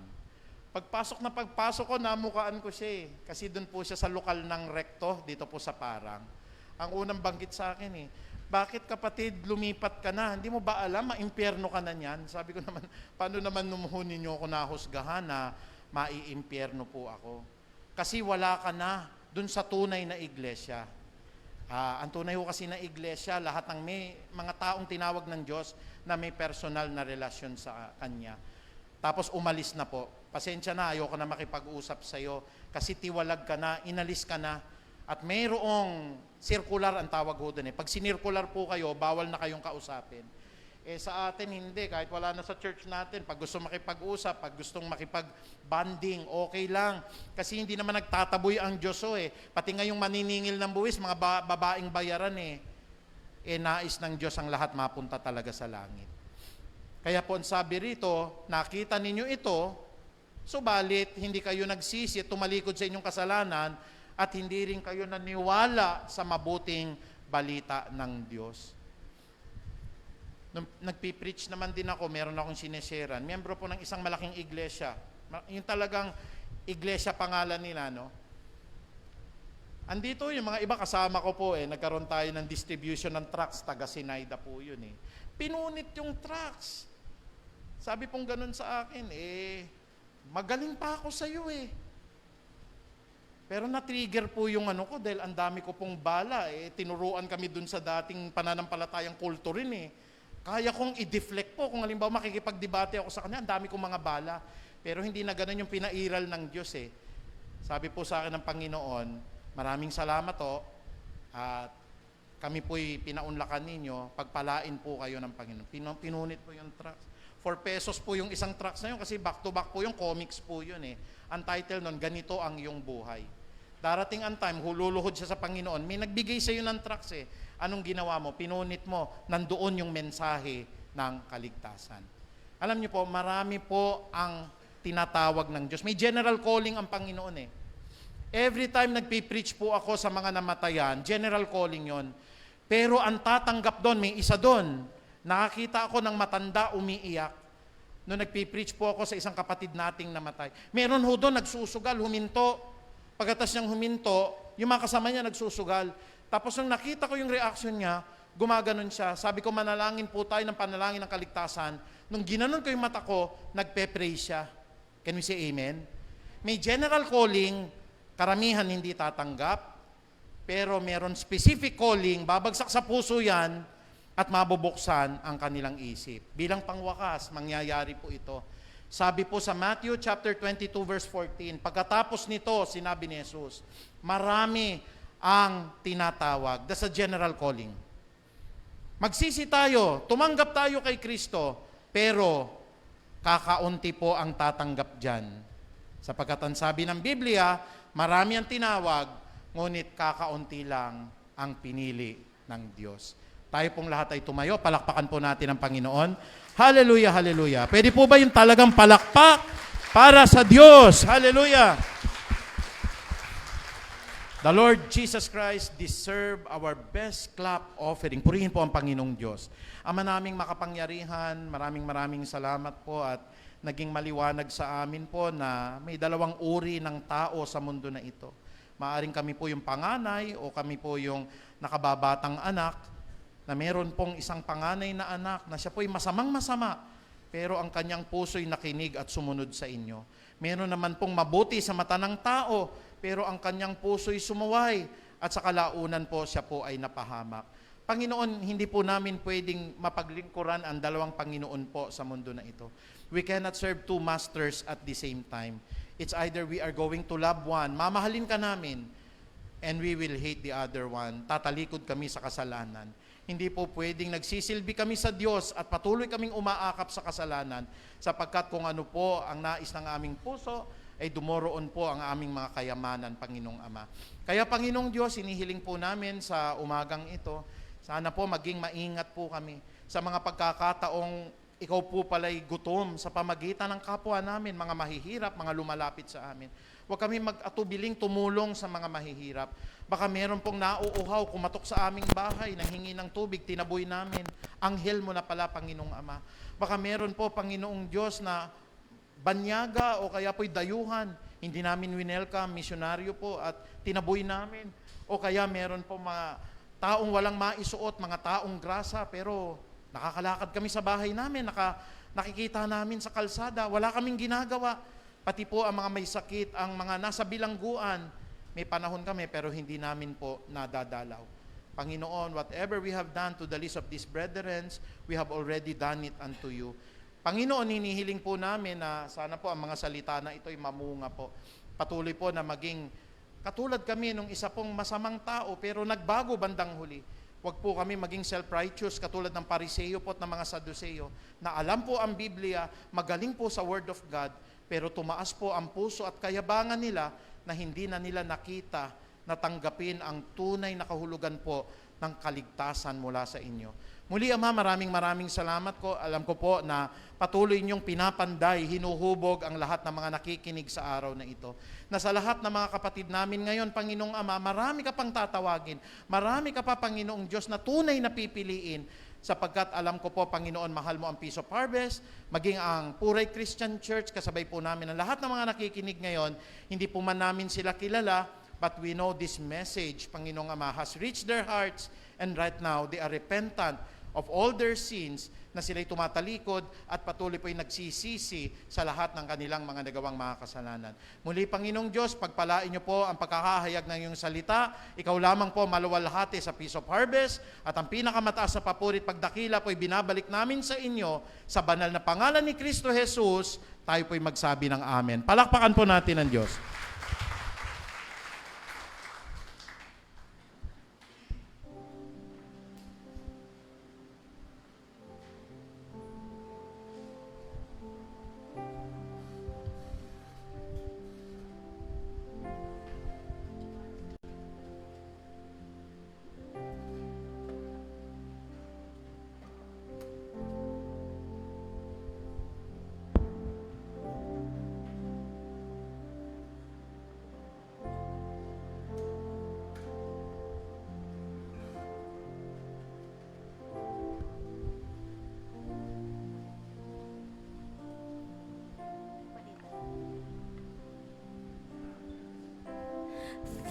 Pagpasok ko, namukaan ko siya eh. Kasi doon po siya sa lokal ng rekto, dito po sa Parang. Ang unang banggit sa akin eh, bakit kapatid, lumipat ka na? Hindi mo ba alam, maimpyerno ka na niyan? Sabi ko naman, paano naman numuhunin niyo ako nahusgahan na maiimpyerno po ako? Kasi wala ka na dun sa tunay na iglesia. Ang tunay ho kasi na iglesia, lahat ng may mga taong tinawag ng Diyos na may personal na relasyon sa Kanya. Tapos umalis na po. Pasensya na, ayoko na makipag-usap sa iyo kasi tiwalag ka na, inalis ka na. At mayroong circular ang tawag ho doon eh. Pag sinirkular po kayo, bawal na kayong kausapin. Sa atin hindi, kahit wala na sa church natin, pag gusto makipag-usap, pag gustong makipag-banding, okay lang. Kasi hindi naman nagtataboy ang Diyos eh. Pati ngayong maniningil ng buwis, mga babaeng bayaran eh. Nais ng Diyos ang lahat mapunta talaga sa langit. Kaya po ang sabi rito, nakita ninyo ito, subalit hindi kayo nagsisi at tumalikod sa inyong kasalanan, at hindi rin kayo naniwala sa mabuting balita ng Diyos. Nung nagpipreach naman din ako, meron akong sinesharean. Miyembro po ng isang malaking iglesia. Yung talagang iglesia pangalan nila, no? Andito yung mga iba kasama ko po nagkaroon tayo ng distribution ng trucks, taga Sinaida po yun eh. Pinunit yung trucks. Sabi pong ganun sa akin, magaling pa ako sa iyo eh. Pero na-trigger po yung ko dahil ang dami ko pong bala. Tinuruan kami dun sa dating pananampalatayang kulto rin eh. Kaya kong i-deflect po. Kung halimbawa makikipagdebate ako sa kanya, ang dami kong mga bala. Pero hindi na ganun yung pinairal ng Diyos eh. Sabi po sa akin ng Panginoon, maraming salamat o. At kami po'y pinaunlakan ninyo, pagpalain po kayo ng Panginoon. Pinunit po yung trucks. 4 pesos po yung isang trucks na yun kasi back to back po yung comics po yun eh. Ang title nun, ganito ang iyong buhay. Darating ang time, hululuhod siya sa Panginoon, may nagbigay sa iyo ng trucks eh. Anong ginawa mo? Pinunit mo, nandoon yung mensahe ng kaligtasan. Alam niyo po, marami po ang tinatawag ng Diyos. May general calling ang Panginoon eh. Every time nagpipreach po ako sa mga namatayan, general calling yon. Pero ang tatanggap doon, may isa doon. Nakakita ako ng matanda umiiyak. Noong nagpipreach po ako sa isang kapatid nating namatay. Meron ho doon, nagsusugal, huminto. Pagkatas niyang huminto, yung mga kasama niya nagsusugal. Tapos nung nakita ko yung reaction niya, gumaganon siya. Sabi ko, manalangin po tayo ng panalangin ng kaligtasan. Nung ginanon ko yung mata ko, nagpe-pray siya. Can we say amen? May general calling, karamihan hindi tatanggap. Pero meron specific calling, babagsak sa puso yan, at mabubuksan ang kanilang isip. Bilang pangwakas, mangyayari po ito. Sabi po sa Matthew chapter 22 verse 14, pagkatapos nito, sinabi ni Jesus, marami ang tinatawag. That's a general calling. Magsisi tayo, tumanggap tayo kay Kristo, pero kakaunti po ang tatanggap dyan. Sapagkat ang sabi ng Biblia, marami ang tinawag, ngunit kakaunti lang ang pinili ng Diyos. Tayo pong lahat ay tumayo, palakpakan po natin ang Panginoon. Hallelujah, hallelujah. Pwede po ba yung talagang palakpak para sa Diyos? Hallelujah. The Lord Jesus Christ deserve our best clap offering. Purihin po ang Panginoong Diyos. Ama naming makapangyarihan, maraming salamat po at naging maliwanag sa amin po na may dalawang uri ng tao sa mundo na ito. Maaring kami po yung panganay o kami po yung nakababatang anak, na meron pong isang panganay na anak na siya po'y masamang-masama, pero ang kanyang puso'y nakinig at sumunod sa inyo. Meron naman pong mabuti sa mata ng tao, pero ang kanyang puso'y sumuway at sa kalaunan po siya po ay napahamak. Panginoon, hindi po namin pwedeng mapaglingkuran ang dalawang Panginoon po sa mundo na ito. We cannot serve two masters at the same time. It's either we are going to love one, mamahalin ka namin, and we will hate the other one. Tatalikod kami sa kasalanan. Hindi po pwedeng nagsisilbi kami sa Diyos at patuloy kaming umaakap sa kasalanan sapagkat kung ano po ang nais ng aming puso ay dumoroon po ang aming mga kayamanan, Panginoong Ama. Kaya Panginoong Diyos, inihiling po namin sa umagang ito, sana po maging maingat po kami sa mga pagkakataong ikaw po pala'y gutom sa pamagitan ng kapwa namin, mga mahihirap, mga lumalapit sa amin. Huwag kami mag-atubiling tumulong sa mga mahihirap. Baka meron pong nauuhaw, kumatok sa aming bahay, nanghingi ng tubig, tinaboy namin. Anghel mo na pala, Panginoong Ama. Baka meron po, Panginoong Diyos, na banyaga o kaya po'y dayuhan. Hindi namin winelcome, misyonaryo po, at tinaboy namin. O kaya meron po mga taong walang maisuot, mga taong grasa, pero nakakalakad kami sa bahay namin, nakikita namin sa kalsada, wala kaming ginagawa. Pati po ang mga may sakit, ang mga nasa bilangguan, may panahon kami pero hindi namin po nadadalaw. Panginoon, whatever we have done to the least of these brethren, we have already done it unto you. Panginoon, hinihiling po namin na sana po ang mga salita na ito'y mamunga po. Patuloy po na maging katulad kami nung isa pong masamang tao pero nagbago bandang huli. Huwag po kami maging self-righteous katulad ng Pariseo po at ng mga Saduseo na alam po ang Biblia, magaling po sa Word of God, pero tumaas po ang puso at kayabangan nila na hindi na nila nakita na tanggapin ang tunay na kahulugan po ng kaligtasan mula sa inyo. Muli, Ama, maraming salamat ko. Alam ko po na patuloy niyong pinapanday, hinuhubog ang lahat ng mga nakikinig sa araw na ito. Na sa lahat ng mga kapatid namin ngayon, Panginoong Ama, marami ka pang tatawagin. Marami ka pa, Panginoong Diyos, na tunay na pipiliin. Sapagkat alam ko po, Panginoon, mahal mo ang Peace of Harvest, maging ang Puray Christian Church, kasabay po namin ang lahat ng mga nakikinig ngayon, hindi po man namin sila kilala, but we know this message, Panginoong Ama, has reached their hearts, and right now, they are repentant of all their sins, na sila'y tumatalikod at patuloy po'y nagsisisi sa lahat ng kanilang mga nagawang mga kasalanan. Muli, Panginoong Diyos, pagpalain niyo po ang pagkakahayag ng iyong salita. Ikaw lamang po maluwalhati sa Peace of Harvest, at ang pinakamataas na papuri at pagdakila po'y binabalik namin sa inyo sa banal na pangalan ni Kristo Jesus. Tayo po'y magsabi ng Amen. Palakpakan po natin ang Diyos.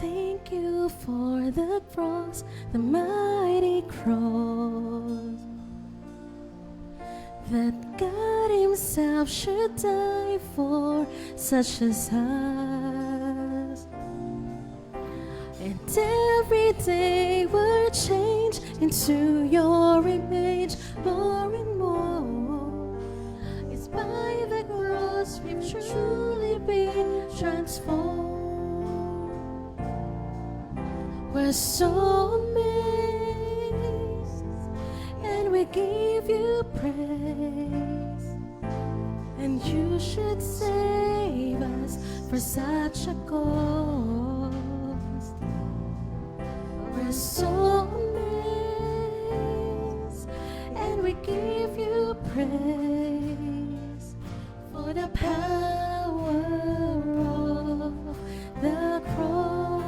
Thank you for the cross, the mighty cross, that God Himself should die for such as us. And every day we're changed into your image more and more. It's by the cross we've truly been transformed. We're so amazed, and we give you praise. And you should save us for such a cost. We're so amazed, and we give you praise for the power of the cross.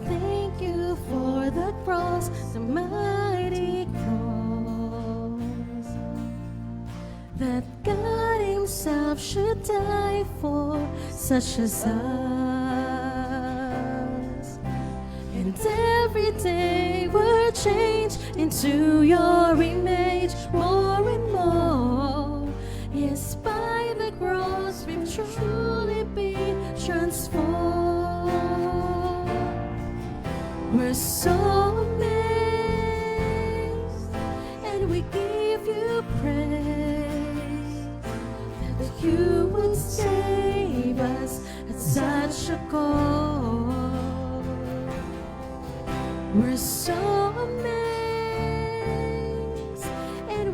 Thank you for the cross, the mighty cross, that God Himself should die for such as us. And every day we're changed into your image more and more. Yes, by the cross we've truly been transformed. We're so amazed, and we give you praise, that you would save us at such a cost. We're so amazed, and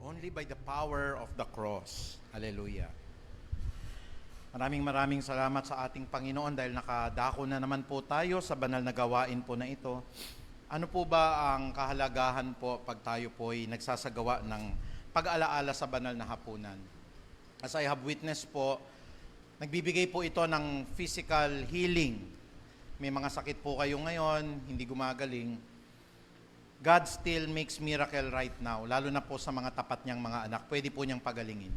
Only by the power of the cross. Hallelujah. Maraming salamat sa ating Panginoon dahil nakadako na naman po tayo sa banal na gawain po na ito. Ano po ba ang kahalagahan po pag tayo po ay nagsasagawa ng pag-alaala sa banal na hapunan? As I have witnessed po, nagbibigay po ito ng physical healing. May mga sakit po kayo ngayon, hindi gumagaling. God still makes miracle right now, lalo na po sa mga tapat niyang mga anak. Pwede po niyang pagalingin.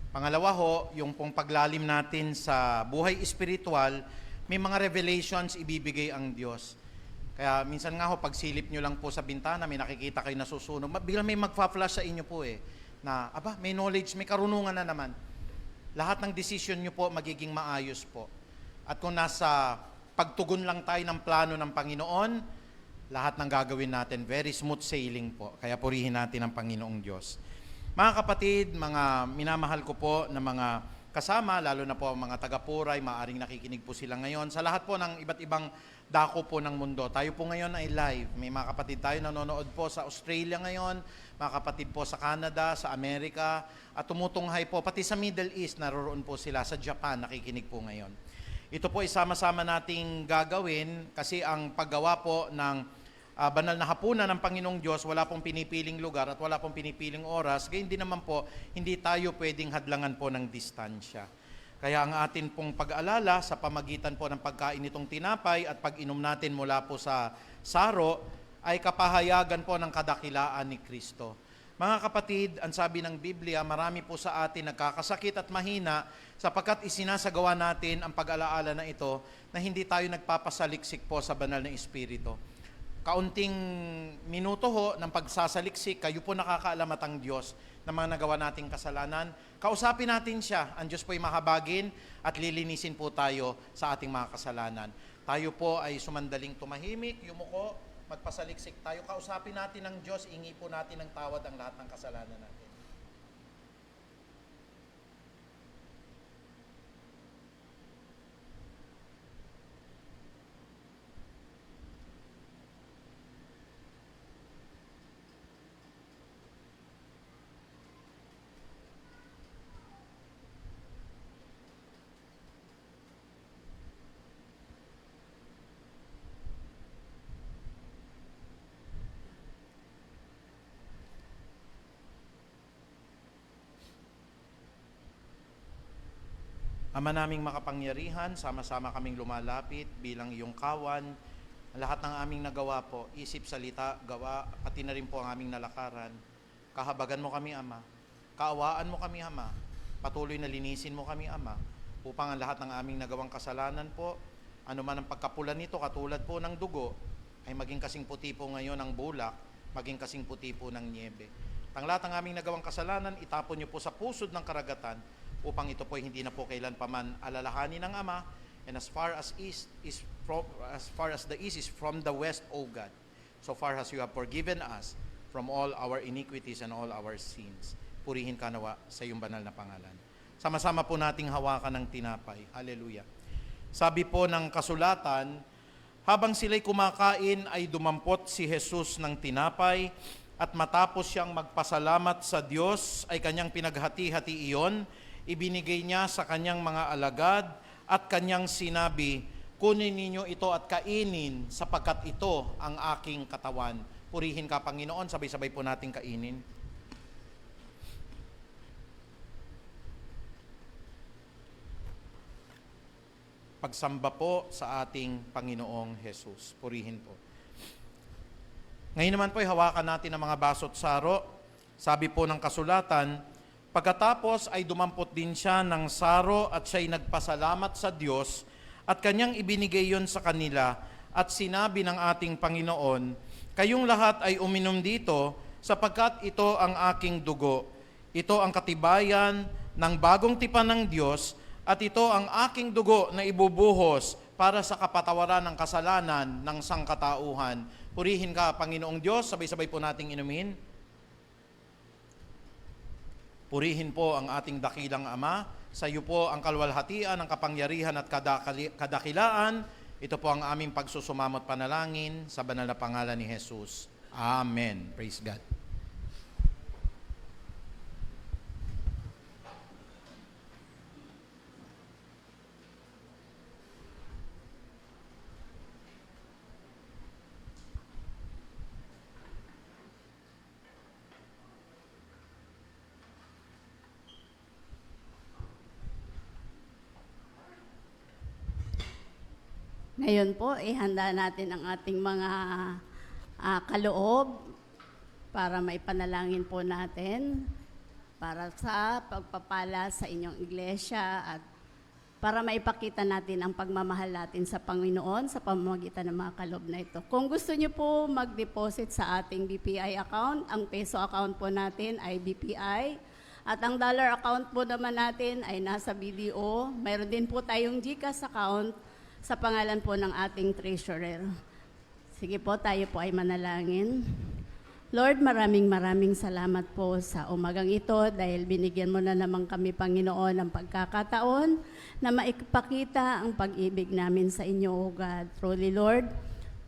Pangalawa ho, yung pong paglalim natin sa buhay espiritual, may mga revelations ibibigay ang Diyos. Kaya minsan nga ho, pag silip nyo lang po sa bintana, may nakikita kayo na susunog, biglang may magfa-flash sa inyo po na, may knowledge, may karunungan na naman. Lahat ng decision nyo po magiging maayos po. At kung nasa pagtugon lang tayo ng plano ng Panginoon, lahat ng gagawin natin, very smooth sailing po. Kaya purihin natin ang Panginoong Diyos. Mga kapatid, mga minamahal ko po na mga kasama, lalo na po ang mga taga-Puray, maaring nakikinig po sila ngayon. Sa lahat po ng iba't ibang dako po ng mundo. Tayo po ngayon ay live. May mga kapatid tayo nanonood po sa Australia ngayon, mga kapatid po sa Canada, sa Amerika, at tumutunghay po, pati sa Middle East, naroroon po sila, sa Japan, nakikinig po ngayon. Ito po ay sama-sama nating gagawin kasi ang paggawa po ng banal na hapunan ng Panginoong Diyos, wala pong pinipiling lugar at wala pong pinipiling oras, kaya hindi naman po, hindi tayo pwedeng hadlangan po ng distansya. Kaya ang atin pong pag-alala sa pamagitan po ng pagkain nitong tinapay at pag-inom natin mula po sa saro, ay kapahayagan po ng kadakilaan ni Kristo. Mga kapatid, ang sabi ng Biblia, marami po sa atin nagkakasakit at mahina sapagkat isinasagawa natin ang pag-alaala na ito na hindi tayo nagpapasaliksik po sa banal na Espiritu. Kaunting minuto ho ng pagsasaliksik, kayo po nakakaalam at ang Diyos na mga nagawa nating kasalanan. Kausapin natin siya. Ang Diyos po ay mahabagin at lilinisin po tayo sa ating mga kasalanan. Tayo po ay sumandaling tumahimik, yumuko, magpasaliksik tayo. Kausapin natin ang Diyos, ingi po natin ng tawad ang lahat ng kasalanan natin. Ama naming makapangyarihan, sama-sama kaming lumalapit bilang iyong kawan. Lahat ng aming nagawa po, isip, salita, gawa, pati na rin po ang aming nalakaran. Kahabagan mo kami, Ama. Kaawaan mo kami, Ama. Patuloy na linisin mo kami, Ama. Upang ang lahat ng aming nagawang kasalanan po, anuman ang pagkapulan nito, katulad po ng dugo, ay maging kasing puti po ngayon ang bulak, maging kasing puti po ng niebe. Ang lahat ng aming nagawang kasalanan, itapon niyo po sa pusod ng karagatan, upang ito po hindi na po kailan paman alalahanin ng Ama, and as far as the east is from the west, O God, so far as you have forgiven us from all our iniquities and all our sins. Purihin ka nawa sa iyong banal na pangalan. Sama-sama po nating hawakan ng tinapay. Hallelujah. Sabi po ng kasulatan, habang sila'y kumakain ay dumampot si Jesus ng tinapay at matapos siyang magpasalamat sa Diyos ay kanyang pinaghati-hati iyon. Ibinigay niya sa kanyang mga alagad at kanyang sinabi, kunin ninyo ito at kainin sapagkat ito ang aking katawan. Purihin ka, Panginoon, sabay-sabay po nating kainin. Pagsamba po sa ating Panginoong Jesus. Purihin po. Ngayon naman po, hawakan natin ang mga basot saro. Sabi po ng kasulatan, pagkatapos ay dumampot din siya ng saro at siya'y nagpasalamat sa Diyos at kanyang ibinigay yon sa kanila at sinabi ng ating Panginoon, kayong lahat ay uminom dito sapagkat ito ang aking dugo. Ito ang katibayan ng bagong tipan ng Diyos at ito ang aking dugo na ibubuhos para sa kapatawaran ng kasalanan ng sangkatauhan. Purihin ka, Panginoong Diyos, sabay-sabay po nating inumin. Purihin po ang ating dakilang Ama. Sa iyo po ang kalwalhatian, ang kapangyarihan at kadakilaan. Ito po ang aming pagsusumamot panalangin sa banal na pangalan ni Jesus. Amen. Praise God. Ngayon po, ihanda natin ang ating mga kaloob para maipanalangin po natin para sa pagpapala sa inyong iglesia at para maipakita natin ang pagmamahal natin sa Panginoon sa pamamagitan ng mga kaloob na ito. Kung gusto niyo po mag-deposit sa ating BPI account, ang peso account po natin ay BPI at ang dollar account po naman natin ay nasa BDO. Mayroon din po tayong GCash account sa pangalan po ng ating treasurer. Sige po, tayo po ay manalangin. Lord, maraming salamat po sa umagang ito dahil binigyan mo na naman kami, Panginoon, ng pagkakataon na maipakita ang pag-ibig namin sa inyo, O God. Truly, Lord,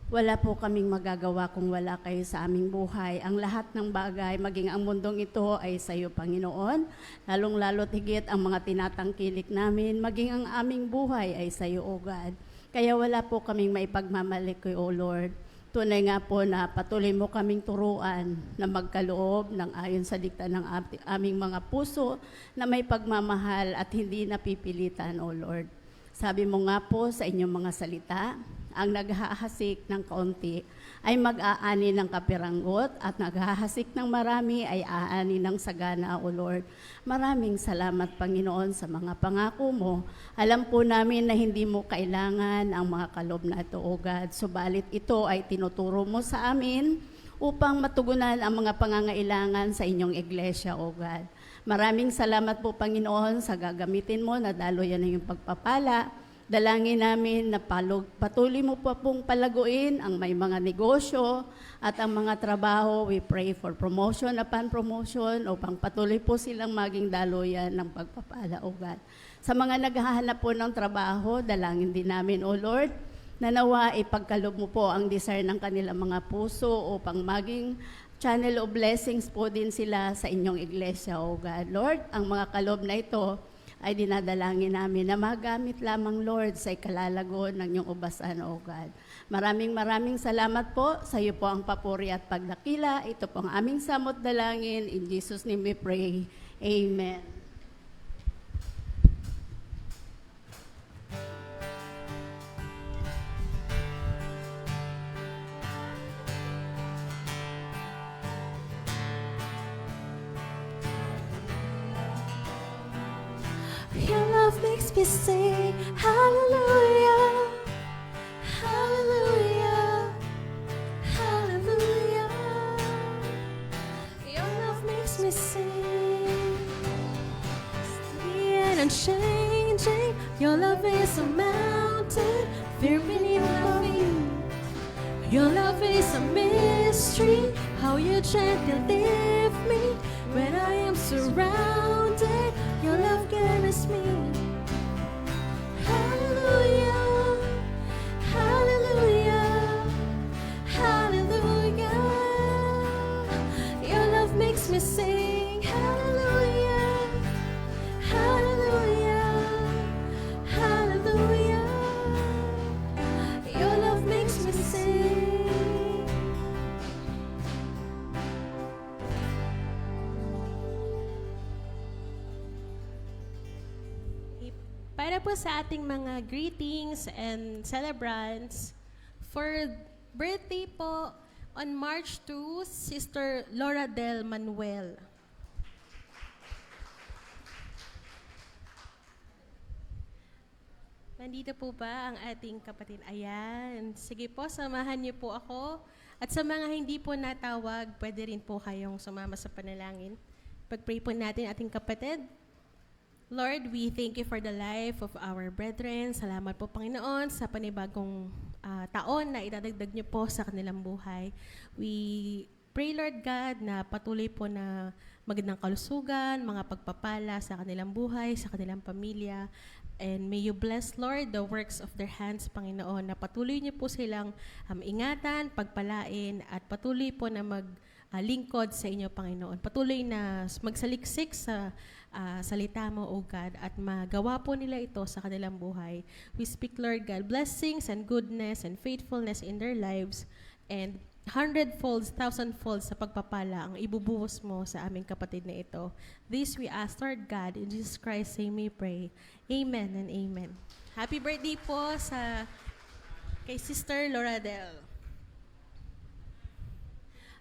wala po kaming magagawa kung wala kayo sa aming buhay. Ang lahat ng bagay, maging ang mundong ito ay sa iyo, Panginoon. Lalong-lalo't higit ang mga tinatangkilik namin, maging ang aming buhay ay sa iyo, O God. Kaya wala po kaming maipagmamalik kayo, O Lord. Tunay nga po na patuloy mo kaming turuan na magkaloob ng ayon sa dikta ng aming mga puso na may pagmamahal at hindi napipilitan, O Lord. Sabi mo nga po sa inyong mga salita, ang naghahasik ng kaunti ay mag-aani ng kapiranggot at naghahasik ng marami ay aani ng sagana, O Lord. Maraming salamat, Panginoon, sa mga pangako mo. Alam po namin na hindi mo kailangan ang mga kaloob na ito, O God. Subalit ito ay tinuturo mo sa amin upang matugunan ang mga pangangailangan sa inyong iglesia, O God. Maraming salamat po, Panginoon, sa gagamitin mo na daloyan ng iyong pagpapala. Dalangin namin na patuloy mo pa pong palaguin ang may mga negosyo at ang mga trabaho. We pray for promotion upon promotion upang patuloy po silang maging daluyan ng pagpapala, O God. Sa mga naghahanap po ng trabaho, dalangin din namin, O Lord, na nawa ipagkaloob mo po ang desire ng kanilang mga puso upang maging channel of blessings po din sila sa inyong iglesia, O God. Lord, ang mga kaloob na ito ay dinadalangin namin na magamit lamang, Lord, sa ikalalago ng iyong ubasan, O God. Maraming salamat po. Sa iyo po ang papuri at pagdakila. Ito po ang aming samot dalangin. In Jesus' name we pray. Amen. Your love makes me sing hallelujah, hallelujah, hallelujah. Your love makes me sing steady and unchanging. Your love is a mountain, fear beneath my feet. Your love is a mystery, how you gently lift me when I am surrounded. Your love carries me. Hallelujah, hallelujah, hallelujah. Your love makes me sing. Hallelujah, hallelujah, hallelujah. Your love makes me sing. Para po sa ating mga greetings and celebrants, for birthday po on March 2, Sister Laura Del Manuel. Nandito po ba ang ating kapatid? Ayan. Sige po, samahan niyo po ako. At sa mga hindi po natawag, pwede rin po kayong sumama sa panalangin. Pag-pray po natin ating kapatid. Lord, we thank you for the life of our brethren. Salamat po, Panginoon, sa panibagong taon na idadagdag niyo po sa kanilang buhay. We pray, Lord God, na patuloy po na magandang kalusugan, mga pagpapala sa kanilang buhay, sa kanilang pamilya. And may you bless, Lord, the works of their hands, Panginoon, na patuloy niyo po silang ingatan, pagpalain, at patuloy po na maglingkod sa inyo, Panginoon. Patuloy na magsaliksik sa salita mo, O God, at magawa po nila ito sa kanilang buhay. We speak, Lord God, blessings and goodness and faithfulness in their lives, and 100-folds, 1,000-folds sa pagpapala ang ibubuhos mo sa aming kapatid na ito. This we ask, Lord God, in Jesus Christ's name we pray. Amen and amen. Happy birthday po sa kay Sister Loradel.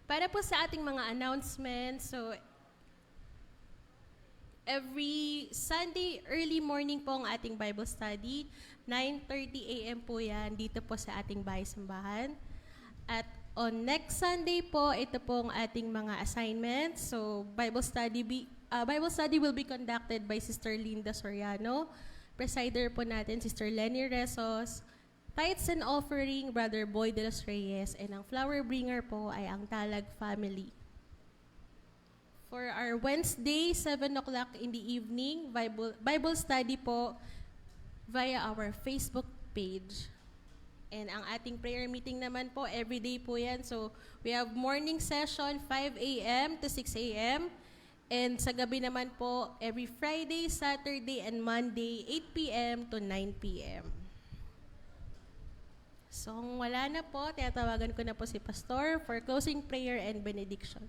Para po sa ating mga announcements, so every Sunday, early morning po ang ating Bible study. 9:30 a.m. po yan dito po sa ating bahay-sambahan. At on next Sunday po, ito po ang ating mga assignments. So Bible study will be conducted by Sister Linda Soriano. Presider po natin, Sister Lenny Resos. Tithes and offering, Brother Boy de los Reyes. And ang flower bringer po ay ang Talag family. For our Wednesday, 7 o'clock in the evening, Bible study po via our Facebook page. And ang ating prayer meeting naman po, everyday po yan. So, we have morning session, 5 a.m. to 6 a.m. And sa gabi naman po, every Friday, Saturday, and Monday, 8 p.m. to 9 p.m. So, kung wala na po, tinatawagan ko na po si Pastor for closing prayer and benediction.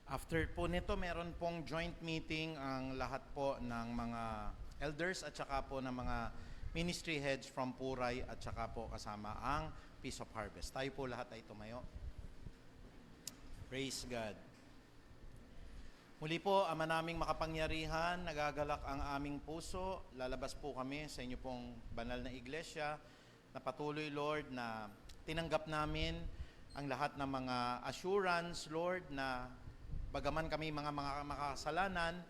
After po nito, meron pong joint meeting ang lahat po ng mga elders at saka po ng mga ministry heads from Puray at saka po kasama ang Peace of Harvest. Tayo po lahat ay tumayo. Praise God. Muli po, Ama naming makapangyarihan, nagagalak ang aming puso. Lalabas po kami sa inyo pong banal na iglesia na patuloy, Lord, na tinanggap namin ang lahat ng mga assurance, Lord, na bagaman kami mga makasalanan,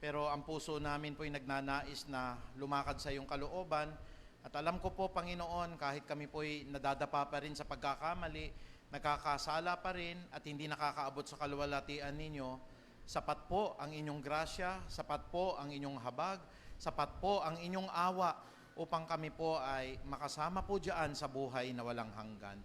pero ang puso namin po ay nagnanais na lumakad sa iyong kalooban. At alam ko po, Panginoon, kahit kami po ay nadadapa pa rin sa pagkakamali, nagkakasala pa rin at hindi nakakaabot sa kaluwalhatian ninyo, sapat po ang inyong grasya, sapat po ang inyong habag, sapat po ang inyong awa upang kami po ay makasama po diyan sa buhay na walang hanggan.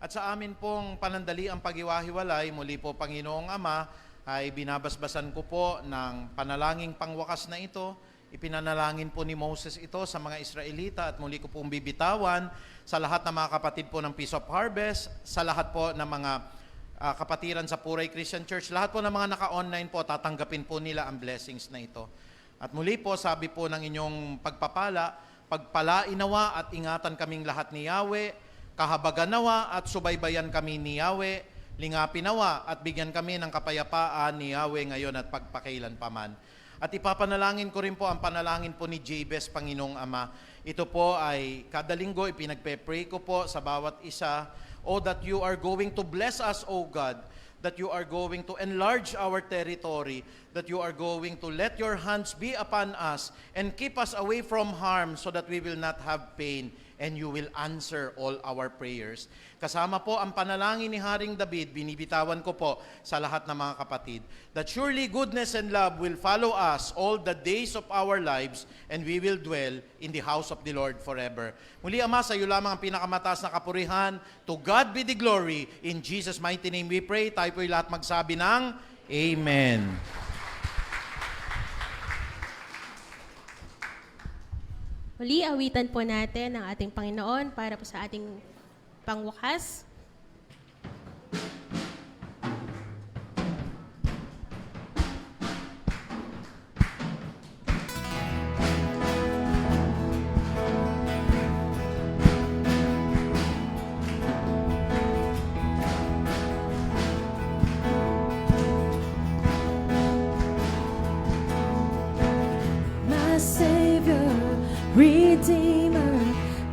At sa amin pong panandali ang pag-iwahiwalay, muli po Panginoong Ama, ay binabasbasan ko po ng panalangin pangwakas na ito. Ipinanalangin po ni Moses ito sa mga Israelita at muli ko pong bibitawan sa lahat ng mga kapatid po ng Peace of Harvest, sa lahat po ng mga kapatiran sa Puray Christian Church, lahat po ng mga naka-online po, tatanggapin po nila ang blessings na ito. At muli po, sabi po ng inyong pagpapala, pagpalainawa at ingatan kaming lahat ni Yahweh, kahabagan nawa at subaybayan kami ni Yahweh, lingapin nawa at bigyan kami ng kapayapaan ni Yahweh ngayon at pagpakailan paman. At ipapanalangin ko rin po ang panalangin po ni Jabez, Panginoong Ama. Ito po ay kada linggo ipinagpe-pray ko po sa bawat isa. Oh, that you are going to bless us, O God, that you are going to enlarge our territory, that you are going to let your hands be upon us and keep us away from harm so that we will not have pain and you will answer all our prayers. Kasama po ang panalangin ni Haring David, binibitawan ko po sa lahat ng mga kapatid, that surely goodness and love will follow us all the days of our lives and we will dwell in the house of the Lord forever. Muli, Ama, sa iyo lamang ang pinakamataas na kapurihan. To God be the glory. In Jesus' mighty name we pray. Tayo po'y lahat magsabi ng Amen. Muli, awitan po natin ang ating Panginoon para po sa ating pangwakas. My Savior, Redeemer,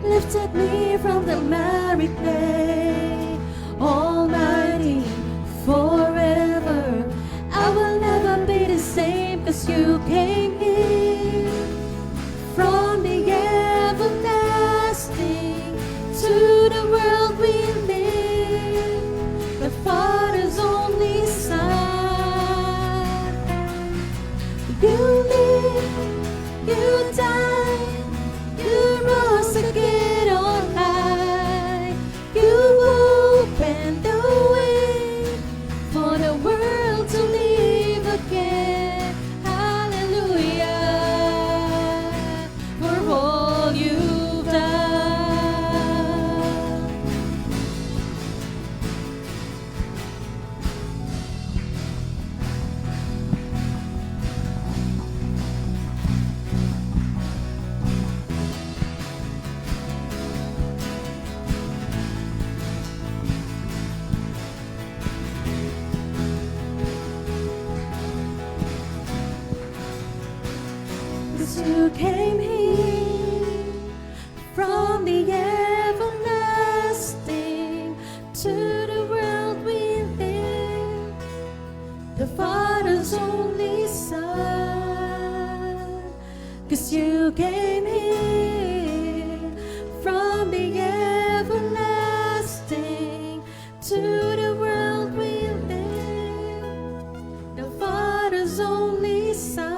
lifted me from the miry clay. Almighty, forever, I will never be the same, 'cause you came here from the everlasting to the world we live, the Father's only Son. You live, you died, you rose again on high. You You came here from the everlasting to the world we live, the Father's only Son. 'Cause you came here from the everlasting to the world we live, the Father's only Son.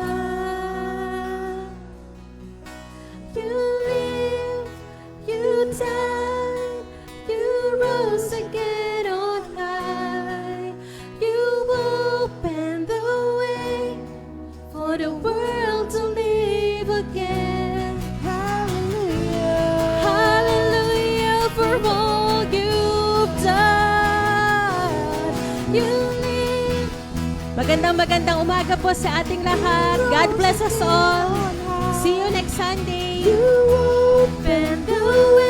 You lived, you died, you rose again on high. You opened the way for the world to live again. Hallelujah, hallelujah for all you've done. You live. Magandang umaga po sa ating lahat. God bless us all. See you next Sunday. You opened the way